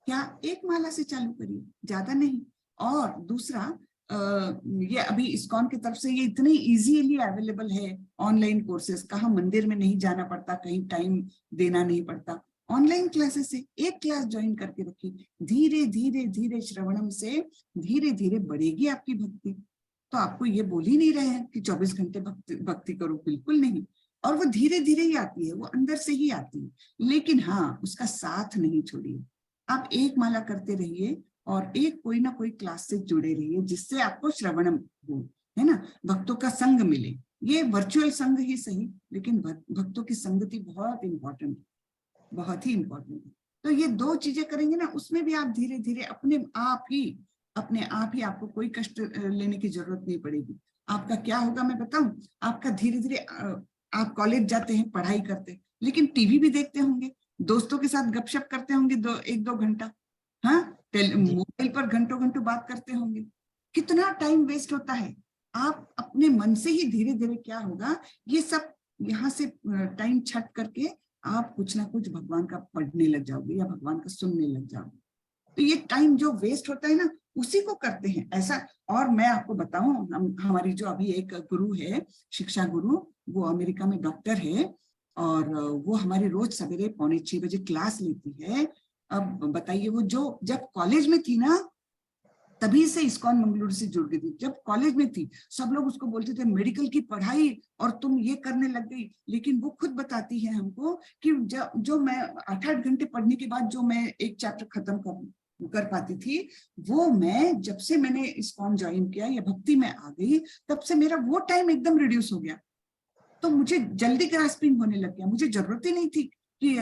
क्या एक माला से चालू करिए, ज्यादा नहीं। और दूसरा, ये अभी इस्कॉन की तरफ से ये इतने इजीली अवेलेबल है ऑनलाइन कोर्सेज, कहाँ मंदिर में नहीं जाना पड़ता, कहीं टाइम देना नहीं पड़ता, ऑनलाइन क्लासेस से एक क्लास ज्वाइन करके रखिए। धीरे धीरे धीरे श्रवणम से धीरे धीरे बढ़ेगी आपकी भक्ति। तो आपको ये बोल ही नहीं रहे हैं कि 24 घंटे भक्ति करो, बिल्कुल नहीं। और वो धीरे धीरे ही आती है, वो अंदर से ही आती है, लेकिन हाँ, उसका साथ नहीं छोड़िए। आप एक माला करते रहिए और एक कोई ना कोई क्लास से जुड़े रहिए, जिससे आपको श्रवणम हो, है ना, भक्तों का संग मिले। ये वर्चुअल संग ही सही, लेकिन भक्तों की संगति बहुत इंपॉर्टेंट है, बहुत ही इंपॉर्टेंट है। तो ये दो चीजें करेंगे ना, उसमें भी आप धीरे धीरे अपने आप ही आपको कोई कष्ट लेने की जरूरत नहीं पड़ेगी। आपका क्या होगा मैं बताऊं, आपका धीरे धीरे आप कॉलेज जाते हैं, पढ़ाई करते हैं, लेकिन टीवी भी देखते होंगे, दोस्तों के साथ गपशप करते होंगे 1-2 घंटा, हाँ, मोबाइल पर घंटों घंटों बात करते होंगे, कितना टाइम वेस्ट होता है। आप अपने मन से ही धीरे धीरे क्या होगा, ये सब यहाँ से टाइम छट करके आप कुछ ना कुछ भगवान का पढ़ने लग जाओगे या भगवान का सुनने लग जाओगे। तो ये टाइम जो वेस्ट होता है ना, उसी को करते हैं ऐसा। और मैं आपको बताऊं, हमारी जो अभी एक गुरु है, शिक्षा गुरु, वो अमेरिका में डॉक्टर है और वो हमारे रोज सवेरे 5:45 बजे क्लास लेती है। अब बताइए, वो जो जब कॉलेज में थी ना, तभी से इस्कॉन मंगलुरु से जुड़ गई थी। जब कॉलेज में थी सब लोग उसको बोलते थे मेडिकल की पढ़ाई और तुम ये करने लग गई, लेकिन वो खुद बताती है हमको कि जो मैं 8-8 घंटे पढ़ने के बाद जो मैं एक चैप्टर खत्म कर पाती थी, वो मैं जब से मैंने इस्कॉन ज्वाइन किया या भक्ति में आ गई, तब से मेरा वो टाइम एकदम रिड्यूस हो गया। तो मुझे जल्दी ग्रास्पिंग होने लग गया, मुझे जरूरत ही नहीं थी कि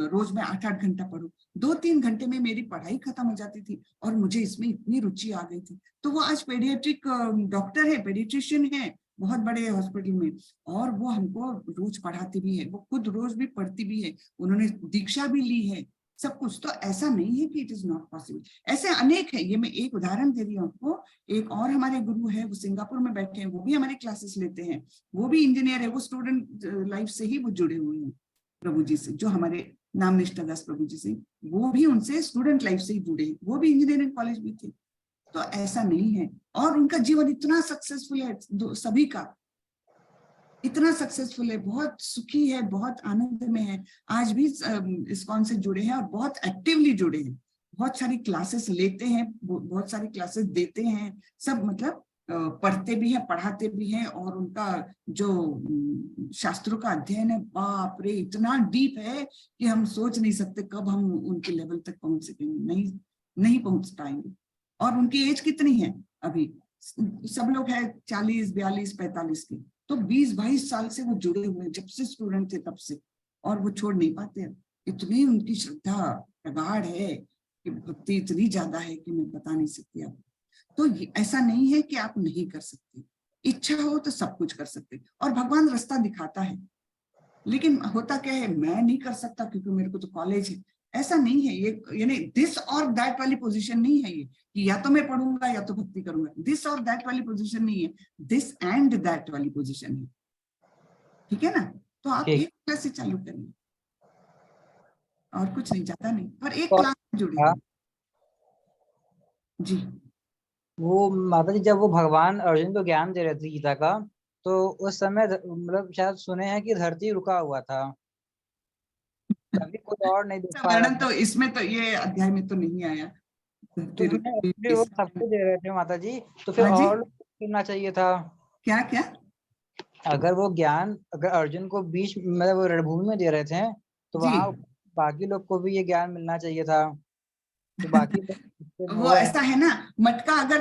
रोज मैं 8-8 घंटा पढूं। 2-3 घंटे में मेरी पढ़ाई खत्म हो जाती थी और मुझे इसमें इतनी रुचि आ गई थी। तो वो आज पेडियाट्रिक डॉक्टर है, पेडियाट्रिशियन है बहुत बड़े हॉस्पिटल में, और वो हमको रोज पढ़ाती भी है, वो खुद रोज भी पढ़ती भी है, उन्होंने दीक्षा भी ली है, सब कुछ। तो ऐसा नहीं है कि इट इज नॉट पॉसिबल, ऐसे अनेक है। ये मैं एक उदाहरण दे रही हूँ आपको। एक और हमारे गुरु है, वो सिंगापुर में बैठे हैं, वो भी हमारे क्लासेस लेते हैं, वो भी इंजीनियर है, वो स्टूडेंट लाइफ से ही वो जुड़े हुए हैं प्रभु जी से, जो हमारे नाम निष्ठा दास प्रभु जी से, वो भी उनसे स्टूडेंट लाइफ से ही जुड़े, वो भी इंजीनियरिंग कॉलेज में थे। तो ऐसा नहीं है, और उनका जीवन इतना सक्सेसफुल है, सभी का इतना सक्सेसफुल है, बहुत सुखी है, बहुत आनंद में है, आज भी इस्कॉन से जुड़े हैं और बहुत एक्टिवली जुड़े हैं, बहुत सारी क्लासेस लेते हैं, बहुत सारी क्लासेस देते हैं, सब मतलब पढ़ते भी हैं, पढ़ाते भी हैं। और उनका जो शास्त्रों का अध्ययन है, बाप रे, इतना डीप है कि हम सोच नहीं सकते कब हम उनके लेवल तक पहुंच सकेंगे, नहीं पहुंच पाएंगे। और उनकी एज कितनी है अभी? सब लोग है 40, 42, 45 के, तो 20-22 साल से वो जुड़े हुए हैं, जब से स्टूडेंट थे तब से, और वो छोड़ नहीं पाते। इतनी उनकी श्रद्धा प्रगाढ़ है कि भक्ति इतनी ज्यादा है कि मैं बता नहीं सकती आपको। तो ऐसा नहीं है कि आप नहीं कर सकते, इच्छा हो तो सब कुछ कर सकते, और भगवान रास्ता दिखाता है। लेकिन होता क्या है, मैं नहीं कर सकता क्योंकि मेरे को तो कॉलेज है, ऐसा नहीं है। ये यानी दिस और दैट वाली पोजीशन नहीं है ये, कि या तो मैं पढ़ूंगा या तो भक्ति करूंगा। दिस और दैट वाली पोजीशन नहीं है, दिस एंड दैट वाली पोजीशन है। ठीक है ना? तो आप ठीक। एक क्लास से चालू करिए, और कुछ नहीं, ज्यादा नहीं, पर एक और क्लास में जुड़े हाँ, रहिए। जी वो माता जी जब वो भगवान अर्जुन को ज्ञान दे रहे थे गीता का, तो उस समय मतलब शायद सुने हैं कि धरती रुका हुआ था, तभी कोई और नहीं देख पा रहा वर्णन था। तो इसमें तो ये अध्याय में तो नहीं आया। तो मैंने फिर वो सबको दे रहे थे माता जी, तो फिर हाँ जी, और लोग को सुनना चाहिए था। क्या क्या? अगर वो ज्ञान अगर अर्जुन को बीच मतलब वो रणभूमि में दे रहे थे, तो जी वहां बाकी लोग को भी ये ज्ञान मिलना चाहिए था। तो बाकी लोग इससे वो वो ऐसा है ना, मटका अगर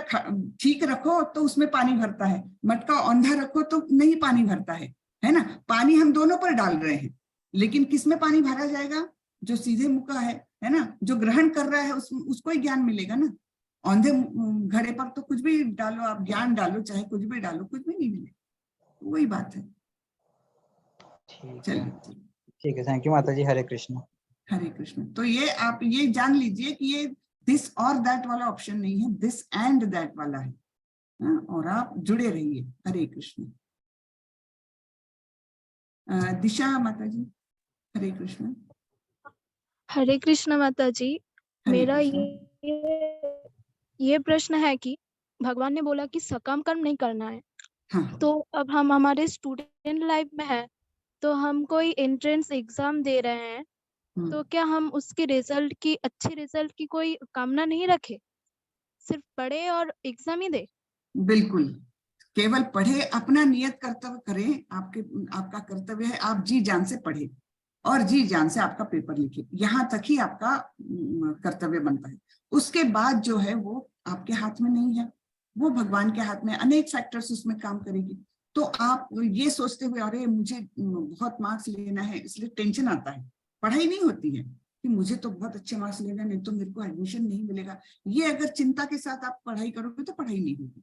ठीक रखो तो उसमें पानी भरता है, मटका औंधा रखो तो नहीं पानी भरता है ना? पानी हम दोनों पर डाल रहे हैं, लेकिन किस में पानी भरा जाएगा? जो सीधे मुंह का है ना, जो ग्रहण कर रहा है उसको ही ज्ञान मिलेगा ना। औंधे घड़े पर तो कुछ भी डालो आप, ज्ञान डालो चाहे कुछ भी डालो, कुछ भी नहीं मिलेगा। वही बात है। ठीक है। चलिए, ठीक है, थैंक यू माता जी, हरे कृष्ण। हरे कृष्ण। तो ये आप ये जान लीजिए कि ये दिस और दैट वाला ऑप्शन नहीं है, दिस एंड दैट वाला है। हाँ, और आप जुड़े रहिए। हरे कृष्ण। दिशा माता जी, हरे कृष्ण। हरे कृष्ण माता जी। हरे मेरा कृष्ण। ये प्रश्न है कि भगवान ने बोला कि सकाम कर्म नहीं करना है, हाँ तो अब हम हमारे स्टूडेंट लाइफ में है, तो हम कोई एंट्रेंस एग्जाम दे रहे हैं, तो क्या हम उसके रिजल्ट की अच्छे रिजल्ट की कोई कामना नहीं रखे, सिर्फ पढ़े और एग्जाम ही दे? बिल्कुल, केवल पढ़े, अपना नियत कर्तव्य करें। आपका कर्तव्य है आप जी जान से पढ़े और जी जान से आपका पेपर लिखे, यहाँ तक ही आपका कर्तव्य बनता है। उसके बाद जो है वो आपके हाथ में नहीं है, वो भगवान के हाथ में। अनेक फैक्टर्स उसमें काम करेगी। तो आप ये सोचते हुए अरे मुझे बहुत मार्क्स लेना है इसलिए टेंशन आता है, पढ़ाई नहीं होती है कि मुझे तो बहुत अच्छे मार्क्स लेना, नहीं तो मेरे को एडमिशन नहीं मिलेगा। ये अगर चिंता के साथ आप पढ़ाई करोगे तो पढ़ाई नहीं होगी।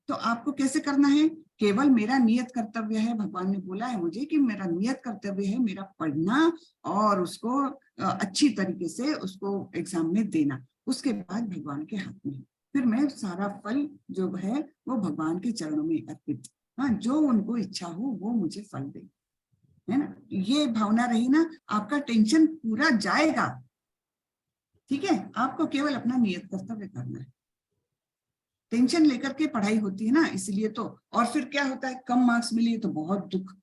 तो आपको कैसे करना है? केवल मेरा नियत कर्तव्य है, भगवान ने बोला है मुझे कि मेरा नियत कर्तव्य है मेरा पढ़ना और उसको अच्छी तरीके से उसको एग्जाम में देना। उसके बाद भगवान के हाथ में, फिर मैं सारा फल जो है वो भगवान के चरणों में अर्पित। हाँ, जो उनको इच्छा हो वो मुझे फल दे, है ना? ये भावना रही ना, आपका टेंशन पूरा जाएगा। ठीक है, आपको केवल अपना नियत कर्तव्य करना है। टेंशन लेकर के पढ़ाई होती है ना, इसलिए तो। और फिर क्या होता है, कम मार्क्स मिले तो बहुत दुख,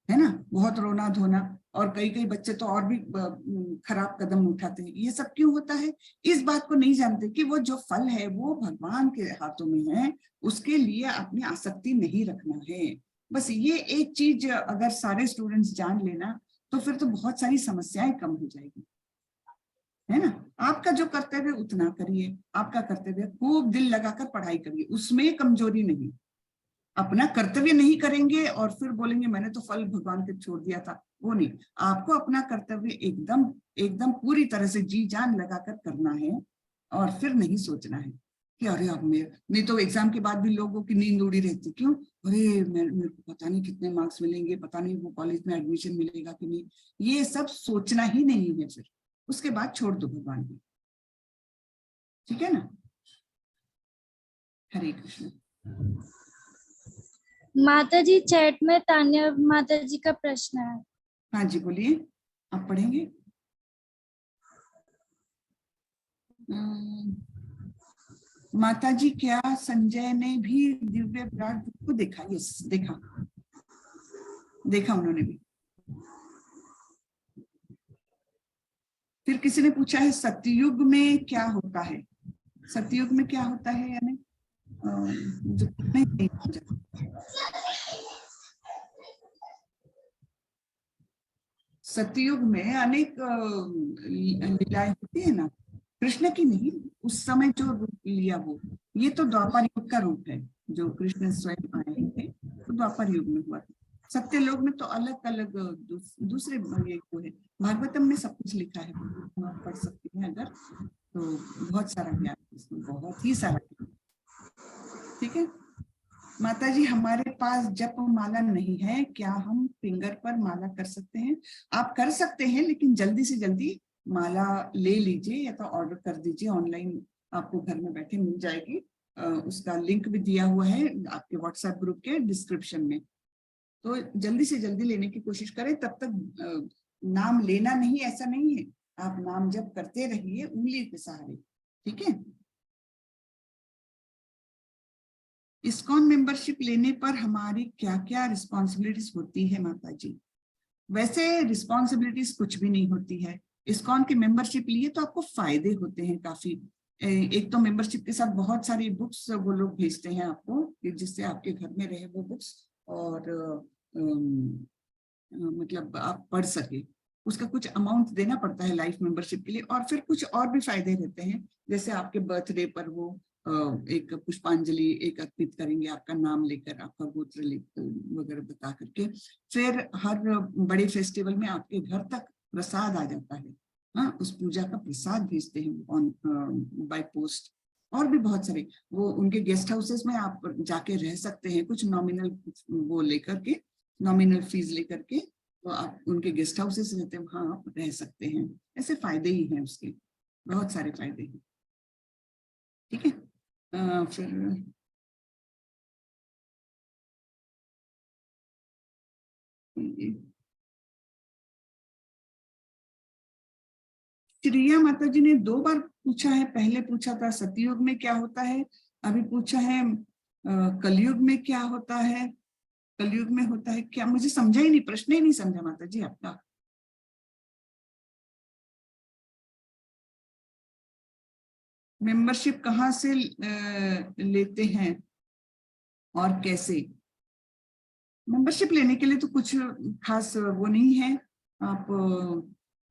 है ना, बहुत रोना धोना, और कई कई बच्चे तो और भी खराब कदम उठाते हैं। ये सब क्यों होता है? इस बात को नहीं जानते कि वो जो फल है वो भगवान के हाथों में है, उसके लिए अपनी आसक्ति नहीं रखना है। बस ये एक चीज अगर सारे स्टूडेंट्स जान लेना तो फिर तो बहुत सारी समस्याएं कम हो जाएगी, है ना? आपका जो कर्तव्य उतना करिए, आपका कर्तव्य खूब दिल लगाकर पढ़ाई करिए, उसमें कमजोरी नहीं। अपना कर्तव्य नहीं करेंगे और फिर बोलेंगे मैंने तो फल भगवान पे छोड़ दिया था, वो नहीं। आपको अपना कर्तव्य एकदम एकदम पूरी तरह से जी जान लगाकर करना है, और फिर नहीं सोचना है कि अरे अब मैं, नहीं तो एग्जाम के बाद भी लोगों की नींद उड़ी रहती, क्यों? अरे मेरे को पता नहीं कितने मार्क्स मिलेंगे, पता नहीं वो कॉलेज में एडमिशन मिलेगा कि नहीं। ये सब सोचना ही नहीं है। फिर उसके बाद छोड़ दो भगवान को। ठीक है ना? हरे कृष्ण। माता जी, चैट में तान्या माता जी का प्रश्न है। हाँ जी, बोलिए, आप पढ़ेंगे? माता जी, क्या संजय ने भी दिव्य विराट को देखा? यस, देखा, देखा उन्होंने भी। फिर किसी ने पूछा है सतयुग में क्या होता है? सतयुग में क्या होता है? यानी जो नहीं, सतयुग में अनेक लीलाएं होती है ना, कृष्ण की नहीं, उस समय जो रूप लिया वो, ये तो द्वापर युग का रूप है, जो कृष्ण स्वयं आए थे तो द्वापर युग में हुआ था। सत्य लोक में तो अलग अलग दूसरे ये को है। भागवतम में सब कुछ लिखा है, आप पढ़ सकते हैं अगर, तो बहुत सारा ज्ञान इसमें, बहुत ही सारा ज्ञान। ठीक है माता जी, हमारे पास जप माला नहीं है, क्या हम फिंगर पर माला कर सकते हैं? आप कर सकते हैं, लेकिन जल्दी से जल्दी माला ले लीजिए या तो ऑर्डर कर दीजिए, ऑनलाइन आपको घर में बैठे मिल जाएगी। उसका लिंक भी दिया हुआ है आपके व्हाट्सएप ग्रुप के डिस्क्रिप्शन में, तो जल्दी से जल्दी लेने की कोशिश करें। तब तक नाम लेना नहीं, ऐसा नहीं है, आप नाम जप करते रहिए उंगली के सहारे। ठीक है, इस्कॉन मेंबरशिप लेने पर हमारी क्या क्या रिस्पॉन्सिबिलिटीज होती है माता जी? वैसे रिस्पॉन्सिबिलिटीज कुछ भी नहीं होती है। इस्कॉन की मेंबरशिप लिए तो आपको फायदे होते हैं काफी। एक तो मेंबरशिप के साथ बहुत सारी बुक्स वो लोग भेजते हैं आपको, जिससे आपके घर में रहे वो बुक्स, और मतलब आप पढ़ सके। उसका कुछ अमाउंट देना पड़ता है लाइफ मेंबरशिप के लिए, और फिर कुछ और भी फायदे रहते हैं, जैसे आपके बर्थडे पर वो एक पुष्पांजलि एक अर्पित करेंगे आपका नाम लेकर, आपका गोत्र वगैरह बता करके। फिर हर बड़े फेस्टिवल में आपके घर तक प्रसाद आ जाता है, हाँ, उस पूजा का प्रसाद भेजते हैं ऑन बाय पोस्ट। और भी बहुत सारे वो उनके गेस्ट हाउसेस में आप जाके रह सकते हैं, कुछ नॉमिनल वो लेकर के, नॉमिनल फीस लेकर के, तो आप उनके गेस्ट हाउसेस रहते हैं, वहां आप रह सकते हैं। ऐसे फायदे ही हैं उसके, बहुत सारे फायदे हैं। ठीक है, फिर श्रिया माता जी ने 2 बार पूछा है, पहले पूछा था सतयुग में क्या होता है, अभी पूछा है कलयुग में क्या होता है। कलयुग में होता है क्या, मुझे समझा ही नहीं, प्रश्न ही नहीं समझा माता जी आपका। मेंबरशिप कहाँ से लेते हैं और कैसे? मेंबरशिप लेने के लिए तो कुछ खास वो नहीं है, आप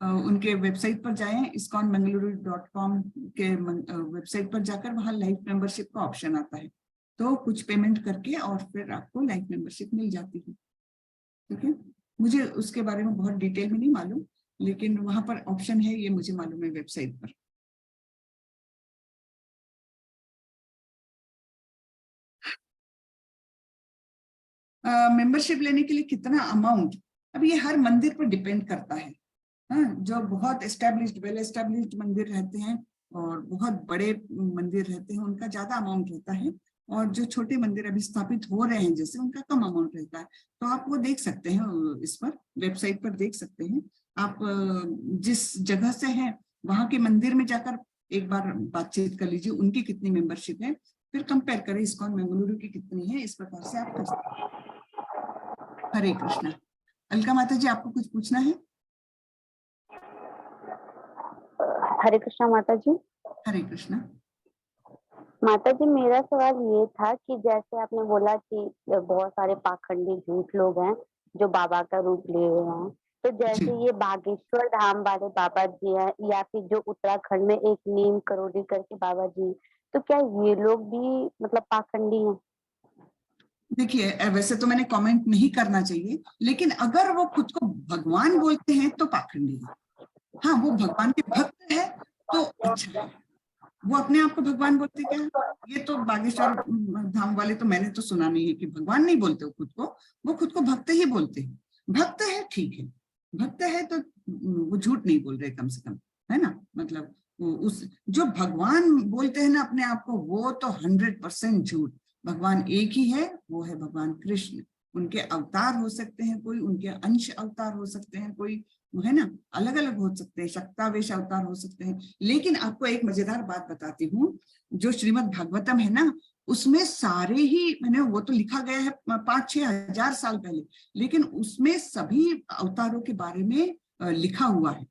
उनके वेबसाइट पर जाएं, iskonmangaluru.com के वेबसाइट पर जाकर वहां लाइफ मेंबरशिप का ऑप्शन आता है, तो कुछ पेमेंट करके और फिर आपको लाइफ मेंबरशिप मिल जाती है। ठीक है, मुझे उसके बारे में बहुत डिटेल में नहीं मालूम, लेकिन वहां पर ऑप्शन है, ये मुझे मालूम है वेबसाइट पर। मेंबरशिप लेने के लिए कितना अमाउंट, अब ये हर मंदिर पर डिपेंड करता है। हाँ, जो बहुत एस्टेब्लिश्ड वेल एस्टेब्लिश्ड मंदिर रहते हैं और बहुत बड़े मंदिर रहते हैं, उनका ज्यादा अमाउंट रहता है, और जो छोटे मंदिर अभी स्थापित हो रहे हैं जैसे, उनका कम अमाउंट रहता है। तो आप वो देख सकते हैं, इस पर वेबसाइट पर देख सकते हैं। आप जिस जगह से हैं वहां के मंदिर में जाकर एक बार बातचीत कर लीजिए, उनकी कितनी मेंबरशिप है, फिर कंपेयर करें इस्कॉन मंगलुरु की कितनी है, इस प्रकार से आप कर सकते हैं। हरे कृष्णा। अलका माता जी, आपको कुछ पूछना है? हरे कृष्णा माता जी। हरे कृष्णा। माता जी, मेरा सवाल ये था कि जैसे आपने बोला कि बहुत सारे पाखंडी झूठ लोग हैं जो बाबा का रूप ले रहे हैं, तो जैसे ये बागेश्वर धाम वाले बाबा जी हैं, या फिर जो उत्तराखंड में एक नीम करोड़ी करके बाबा जी, तो क्या ये लोग भी मतलब पाखंडी हैं? देखिए, वैसे तो मैंने कमेंट नहीं करना चाहिए, लेकिन अगर वो खुद को भगवान बोलते हैं तो पाखंडी है। हाँ, वो भगवान के भक्त है तो अच्छा है। वो अपने आप को भगवान बोलते क्या? ये तो बागेश्वर धाम वाले तो मैंने तो सुना नहीं है कि भगवान नहीं बोलते वो खुद को, वो खुद को भक्त ही बोलते हैं। भक्त है, ठीक है, भक्त है तो वो झूठ नहीं बोल रहे कम से कम, है ना। मतलब उस जो भगवान बोलते हैं ना अपने आप को, वो तो 100% झूठ। भगवान एक ही है, वो है भगवान कृष्ण। उनके अवतार हो सकते हैं, कोई उनके अंश अवतार हो सकते हैं, कोई, है ना, अलग अलग हो सकते हैं, शक्तावेश अवतार हो सकते हैं। लेकिन आपको एक मजेदार बात बताती हूँ, जो श्रीमद् भागवतम है ना, उसमें सारे ही, मैंने वो तो लिखा गया है 5-6 हजार साल पहले, लेकिन उसमें सभी अवतारों के बारे में लिखा हुआ है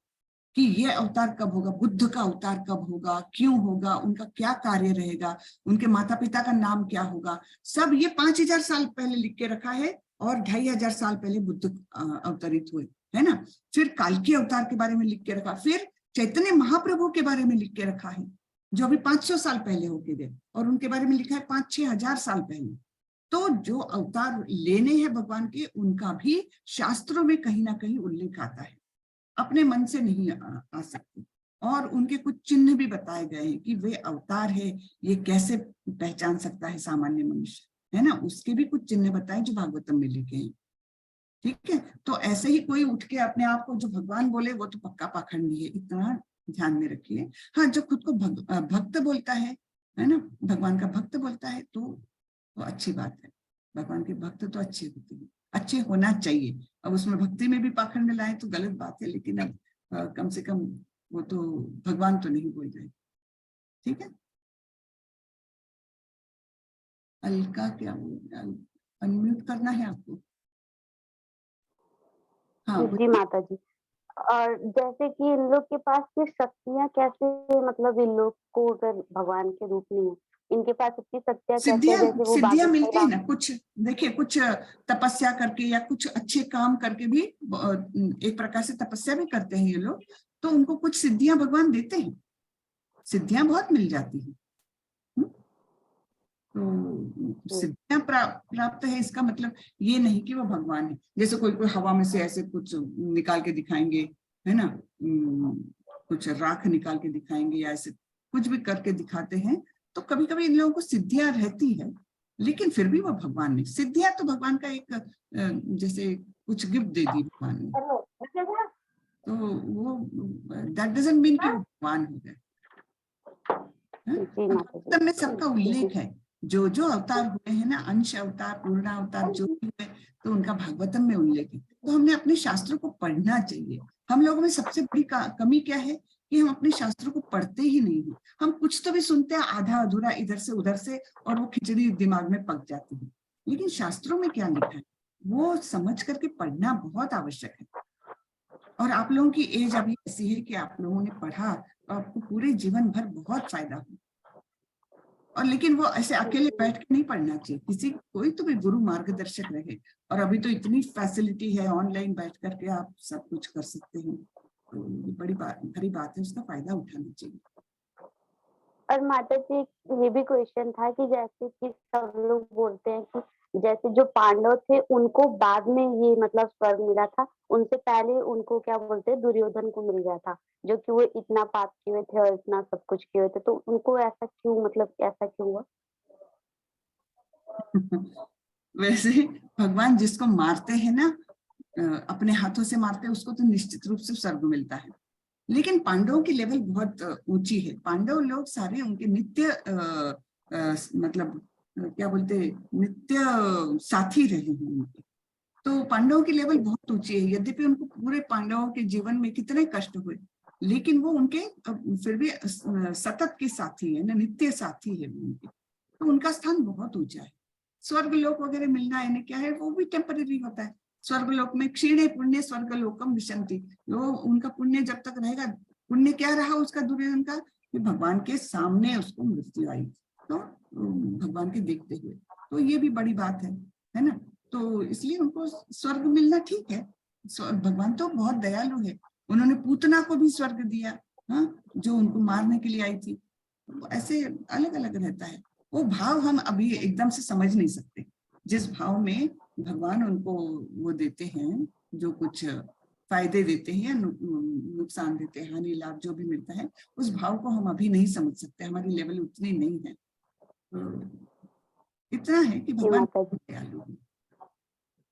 कि ये अवतार कब होगा, बुद्ध का अवतार कब होगा, क्यों होगा, उनका क्या कार्य रहेगा, उनके माता पिता का नाम क्या होगा, सब ये 5000 साल पहले लिख के रखा है, और 2500 साल पहले बुद्ध अवतरित हुए, है ना। फिर काल्की अवतार के बारे में लिख के रखा, फिर चैतन्य महाप्रभु के बारे में लिख के रखा है, जो अभी 500 साल पहले होके गए, और उनके बारे में लिखा है 5-6 हजार साल पहले। तो जो अवतार लेने हैं भगवान के, उनका भी शास्त्रों में कहीं ना कहीं उल्लेख आता है, अपने मन से नहीं आ सकते। और उनके कुछ चिन्ह भी बताए गए हैं कि वे अवतार है, ये कैसे पहचान सकता है सामान्य मनुष्य, है ना। उसके भी कुछ चिन्ह बताए जो भागवतम में लिखे हैं, ठीक है। तो ऐसे ही कोई उठ के अपने आप को जो भगवान बोले वो तो पक्का पाखंडी है, इतना ध्यान में रखिए। हाँ, जो खुद को भक्त बोलता है ना, भगवान का भक्त बोलता है, तो अच्छी बात है। भगवान के भक्त तो अच्छे होते हैं, अच्छे होना चाहिए। अब उसमें भक्ति में भी पाखंड लाए तो गलत बात है, लेकिन अब कम से कम वो तो भगवान तो नहीं बोल रहे, ठीक है। अलका क्या अनम्यूट करना है आपको? हाँ जी माता जी। और जैसे कि इन लोग के पास फिर शक्तियाँ कैसे, मतलब इन लोग को अगर भगवान के रूप में इनके पास इतनी शक्तियाँ कैसे है, जैसे वो सिद्धियां मिलती है ना कुछ। देखिए, कुछ तपस्या करके या कुछ अच्छे काम करके भी, एक प्रकार से तपस्या भी करते हैं ये लोग, तो उनको कुछ सिद्धियां भगवान देते हैं, सिद्धियां बहुत मिल जाती हैं। तो सिद्धियां प्राप्त है, इसका मतलब ये नहीं कि वो भगवान है। जैसे कोई हवा में से ऐसे कुछ निकाल के दिखाएंगे, है ना, कुछ राख निकाल के दिखाएंगे या ऐसे कुछ भी करके दिखाते हैं, तो कभी कभी इन लोगों को सिद्धियां रहती है, लेकिन फिर भी वो भगवान नहीं। सिद्धियां तो भगवान का एक जैसे कुछ गिफ्ट दे दी भगवान ने, तो वो दैट डजंट मीन कि वो भगवान हो गए। भागवतम में सबका उल्लेख है, जो जो अवतार हुए हैं ना, अंश अवतार, पूर्ण अवतार जो भी हुए, तो उनका भागवतम में उल्लेख है। तो हमने अपने शास्त्रों को पढ़ना चाहिए। हम लोगों में सबसे बड़ी कमी क्या है कि हम अपने शास्त्रों को पढ़ते ही नहीं है। हम कुछ तो भी सुनते हैं आधा अधूरा, इधर से उधर से, और वो खिचड़ी दिमाग में पक जाती है। लेकिन शास्त्रों में क्या लिखा है वो समझ करके पढ़ना बहुत आवश्यक है। और आप लोगों की एज अभी ऐसी है कि आप लोगों ने पढ़ा तो आपको पूरे जीवन भर बहुत फायदा हो। और लेकिन वो ऐसे अकेले बैठ के नहीं पढ़ना चाहिए, किसी कोई तो भी गुरु मार्गदर्शक रहे। और अभी तो इतनी फैसिलिटी है, ऑनलाइन बैठ करके आप सब कुछ कर सकते हैं, तो ये बड़ी बात है, उसका फायदा उठाना चाहिए। और माता जी ये भी क्वेश्चन था कि जैसे कि सब लोग बोलते हैं कि जैसे जो पांडव थे उनको बाद में ये मतलब स्वर्ग मिला था, उनसे पहले उनको क्या बोलते हैं दुर्योधन को मिल गया था, जो कि वो इतना पाप किए हुए थे और इतना सब कुछ किए हुए थे, तो उनको ऐसा क्यों, मतलब ऐसा क्यों हुआ? वैसे भगवान जिसको मारते हैं ना, अपने हाथों से मारते हैं, उसको तो निश्चित रूप से स्वर्ग मिलता है। लेकिन पांडवों की लेवल बहुत ऊंची है। पांडव लोग सारे उनके नित्य मतलब क्या बोलते, नित्य साथी रहे हैं उनके। तो पांडवों की लेवल बहुत ऊंची है। यद्यपि उनको पूरे पांडवों के जीवन में कितने कष्ट हुए, लेकिन वो उनके फिर भी सतत के साथी है ना, नित्य साथी है उनके, तो उनका स्थान बहुत ऊंचा है। स्वर्ग लोक वगैरह मिलना यानी क्या है, वो भी टेम्पररी होता है। स्वर्गलोक में क्षीणे पुण्य स्वर्गलोकम विशंति, वो उनका पुण्य जब तक रहेगा। पुण्य क्या रहा उसका, दुर्योधन का, कि भगवान के सामने उसको मृत्यु आई, तो भगवान के देखते हुए, तो ये भी बड़ी बात है ना। तो इसलिए उनको स्वर्ग मिलना ठीक है। भगवान तो बहुत दयालु है, उन्होंने पूतना को भी स्वर्ग दिया, हाँ, जो उनको मारने के लिए आई थी। तो ऐसे अलग अलग रहता है। वो भाव हम अभी एकदम से समझ नहीं सकते। जिस भाव में भगवान उनको वो देते हैं, जो कुछ फायदे देते हैं, नुकसान देते हैं, हानि लाभ जो भी मिलता है, उस भाव को हम अभी नहीं समझ सकते, हमारी लेवल उतनी नहीं है। इतना है कि भगवान दयालु है।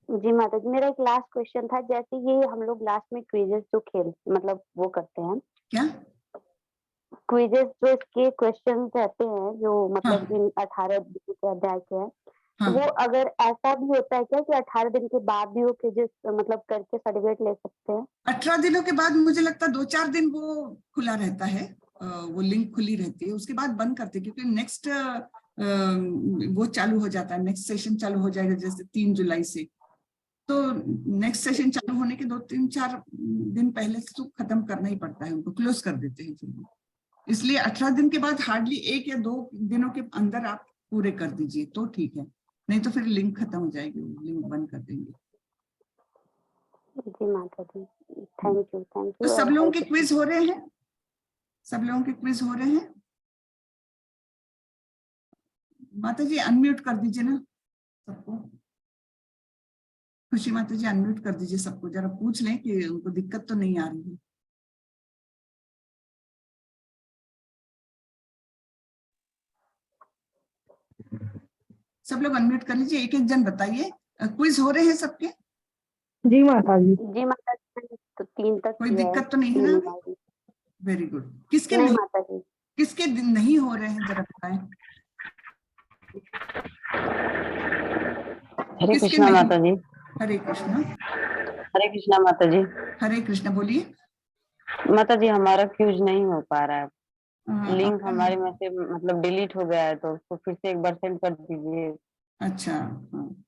जी माता जी, मेरा एक लास्ट क्वेश्चन था, जैसे ये हम लोग लास्ट में क्विजेस जो खेल मतलब वो करते हैं, क्या क्विजेस जो इसके क्वेश्चन रहते हैं जो मतलब हाँ। इन 18 दिन के अध्याय के हैं, हाँ। वो अगर ऐसा भी होता है क्या कि 18 दिन के बाद भी वो क्विजेस मतलब करके सर्टिफिकेट ले सकते हैं? 18 दिनों के बाद मुझे लगता है 2-4 दिन वो खुला रहता है, वो लिंक खुली रहती है, उसके बाद बंद करते हैं, क्योंकि नेक्स्ट वो चालू हो जाता है, नेक्स्ट सेशन चालू हो जाएगा जैसे 3 जुलाई से। तो नेक्स्ट सेशन चालू होने के 2-3-4 दिन पहले से तो खत्म करना ही पड़ता है, उनको क्लोज कर देते हैं फिर। इसलिए 18 दिन के बाद हार्डली 1 या 2 दिनों के अंदर आप पूरे कर दीजिए तो ठीक है, नहीं तो फिर लिंक खत्म हो जाएगी, लिंक बंद कर देंगे। जी माता जी, थैंक यू। तो सब लोगों के क्विज हो रहे हैं, सब लोगों के क्विज हो रहे हैं? माता जी अनम्यूट कर दीजिए ना सबको। खुशी माता जी अनम्यूट कर दीजिए सबको, जरा पूछ लें कि उनको दिक्कत तो नहीं आ रही है। सब लोग अनम्यूट कर लीजिए, एक एक जन बताइए। क्विज हो रहे हैं सबके? जी माता जी। जी माता जी, तो 3 तक कोई किया है। दिक्कत तो नहीं है ना अभी? Very good. किसके नहीं नहीं, माता जी। किसके दिन नहीं हो रहे हैं जरा बताएं। हरे किसके कृष्णा नहीं? माता जी। हरे कृष्णा। हरे कृष्णा माता जी। हरे कृष्णा बोलिए। माता जी हमारा क्यूज नहीं हो पा रहा है, लिंक आपका- हमारे में से मतलब डिलीट हो गया है, तो उसको फिर से एक बार सेंड कर दीजिए। अच्छा हाँ।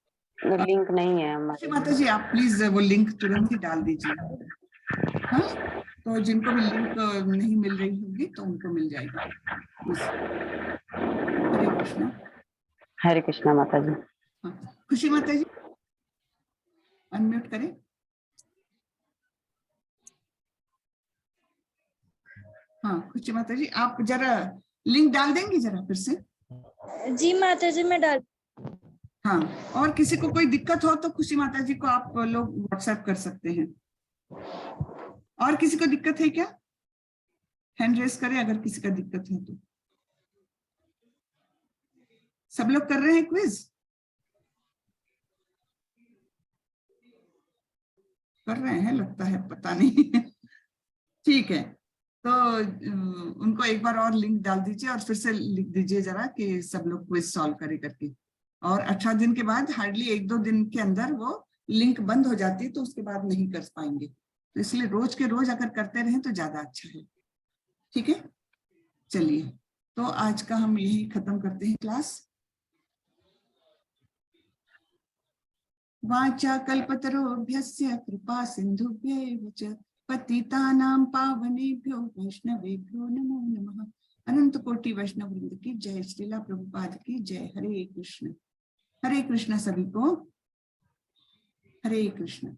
वो लिंक नहीं है खुशी हमारे। माता जी आप प्लीज वो लिंक तुरंत ही डाल दीजिए। हाँ, तो जिनको भी लिंक नहीं मिल रही होगी तो उनको मिल जाएगी। हरे कृष्णा। हरे कृष्णा माता जी। हाँ, खुशी माता जी अनम्यूट करें। हाँ खुशी माता जी आप जरा लिंक डाल देंगे जरा फिर से। जी माता जी मैं डाल। हाँ, और किसी को कोई दिक्कत हो तो खुशी माता जी को आप लोग व्हाट्सएप कर सकते हैं। और किसी को दिक्कत है क्या? हैंड रेस करें अगर किसी का दिक्कत है तो। सब लोग कर रहे हैं क्विज? कर रहे हैं लगता है, पता नहीं। ठीक है, तो उनको एक बार और लिंक डाल दीजिए और फिर से लिख दीजिए जरा कि सब लोग क्विज सॉल्व करे करके। और 18 दिन के बाद हार्डली 1-2 दिन के अंदर वो लिंक बंद हो जाती है, तो उसके बाद नहीं कर पाएंगे। तो इसलिए रोज के रोज अगर करते रहें तो ज्यादा अच्छा है। ठीक है, चलिए तो आज का हम यही खत्म करते हैं क्लास। वाचा कल्पतरुभ्यस्य कृपा सिंधुभ्यैव च पतितानां पावनेभ्यो वैष्णवेभ्यो नमो नमः। अनंत कोटि वैष्णव वृंद की जय। श्रीला प्रभुपाद की जय। हरे कृष्ण। हरे कृष्ण सभी को। हरे कृष्ण।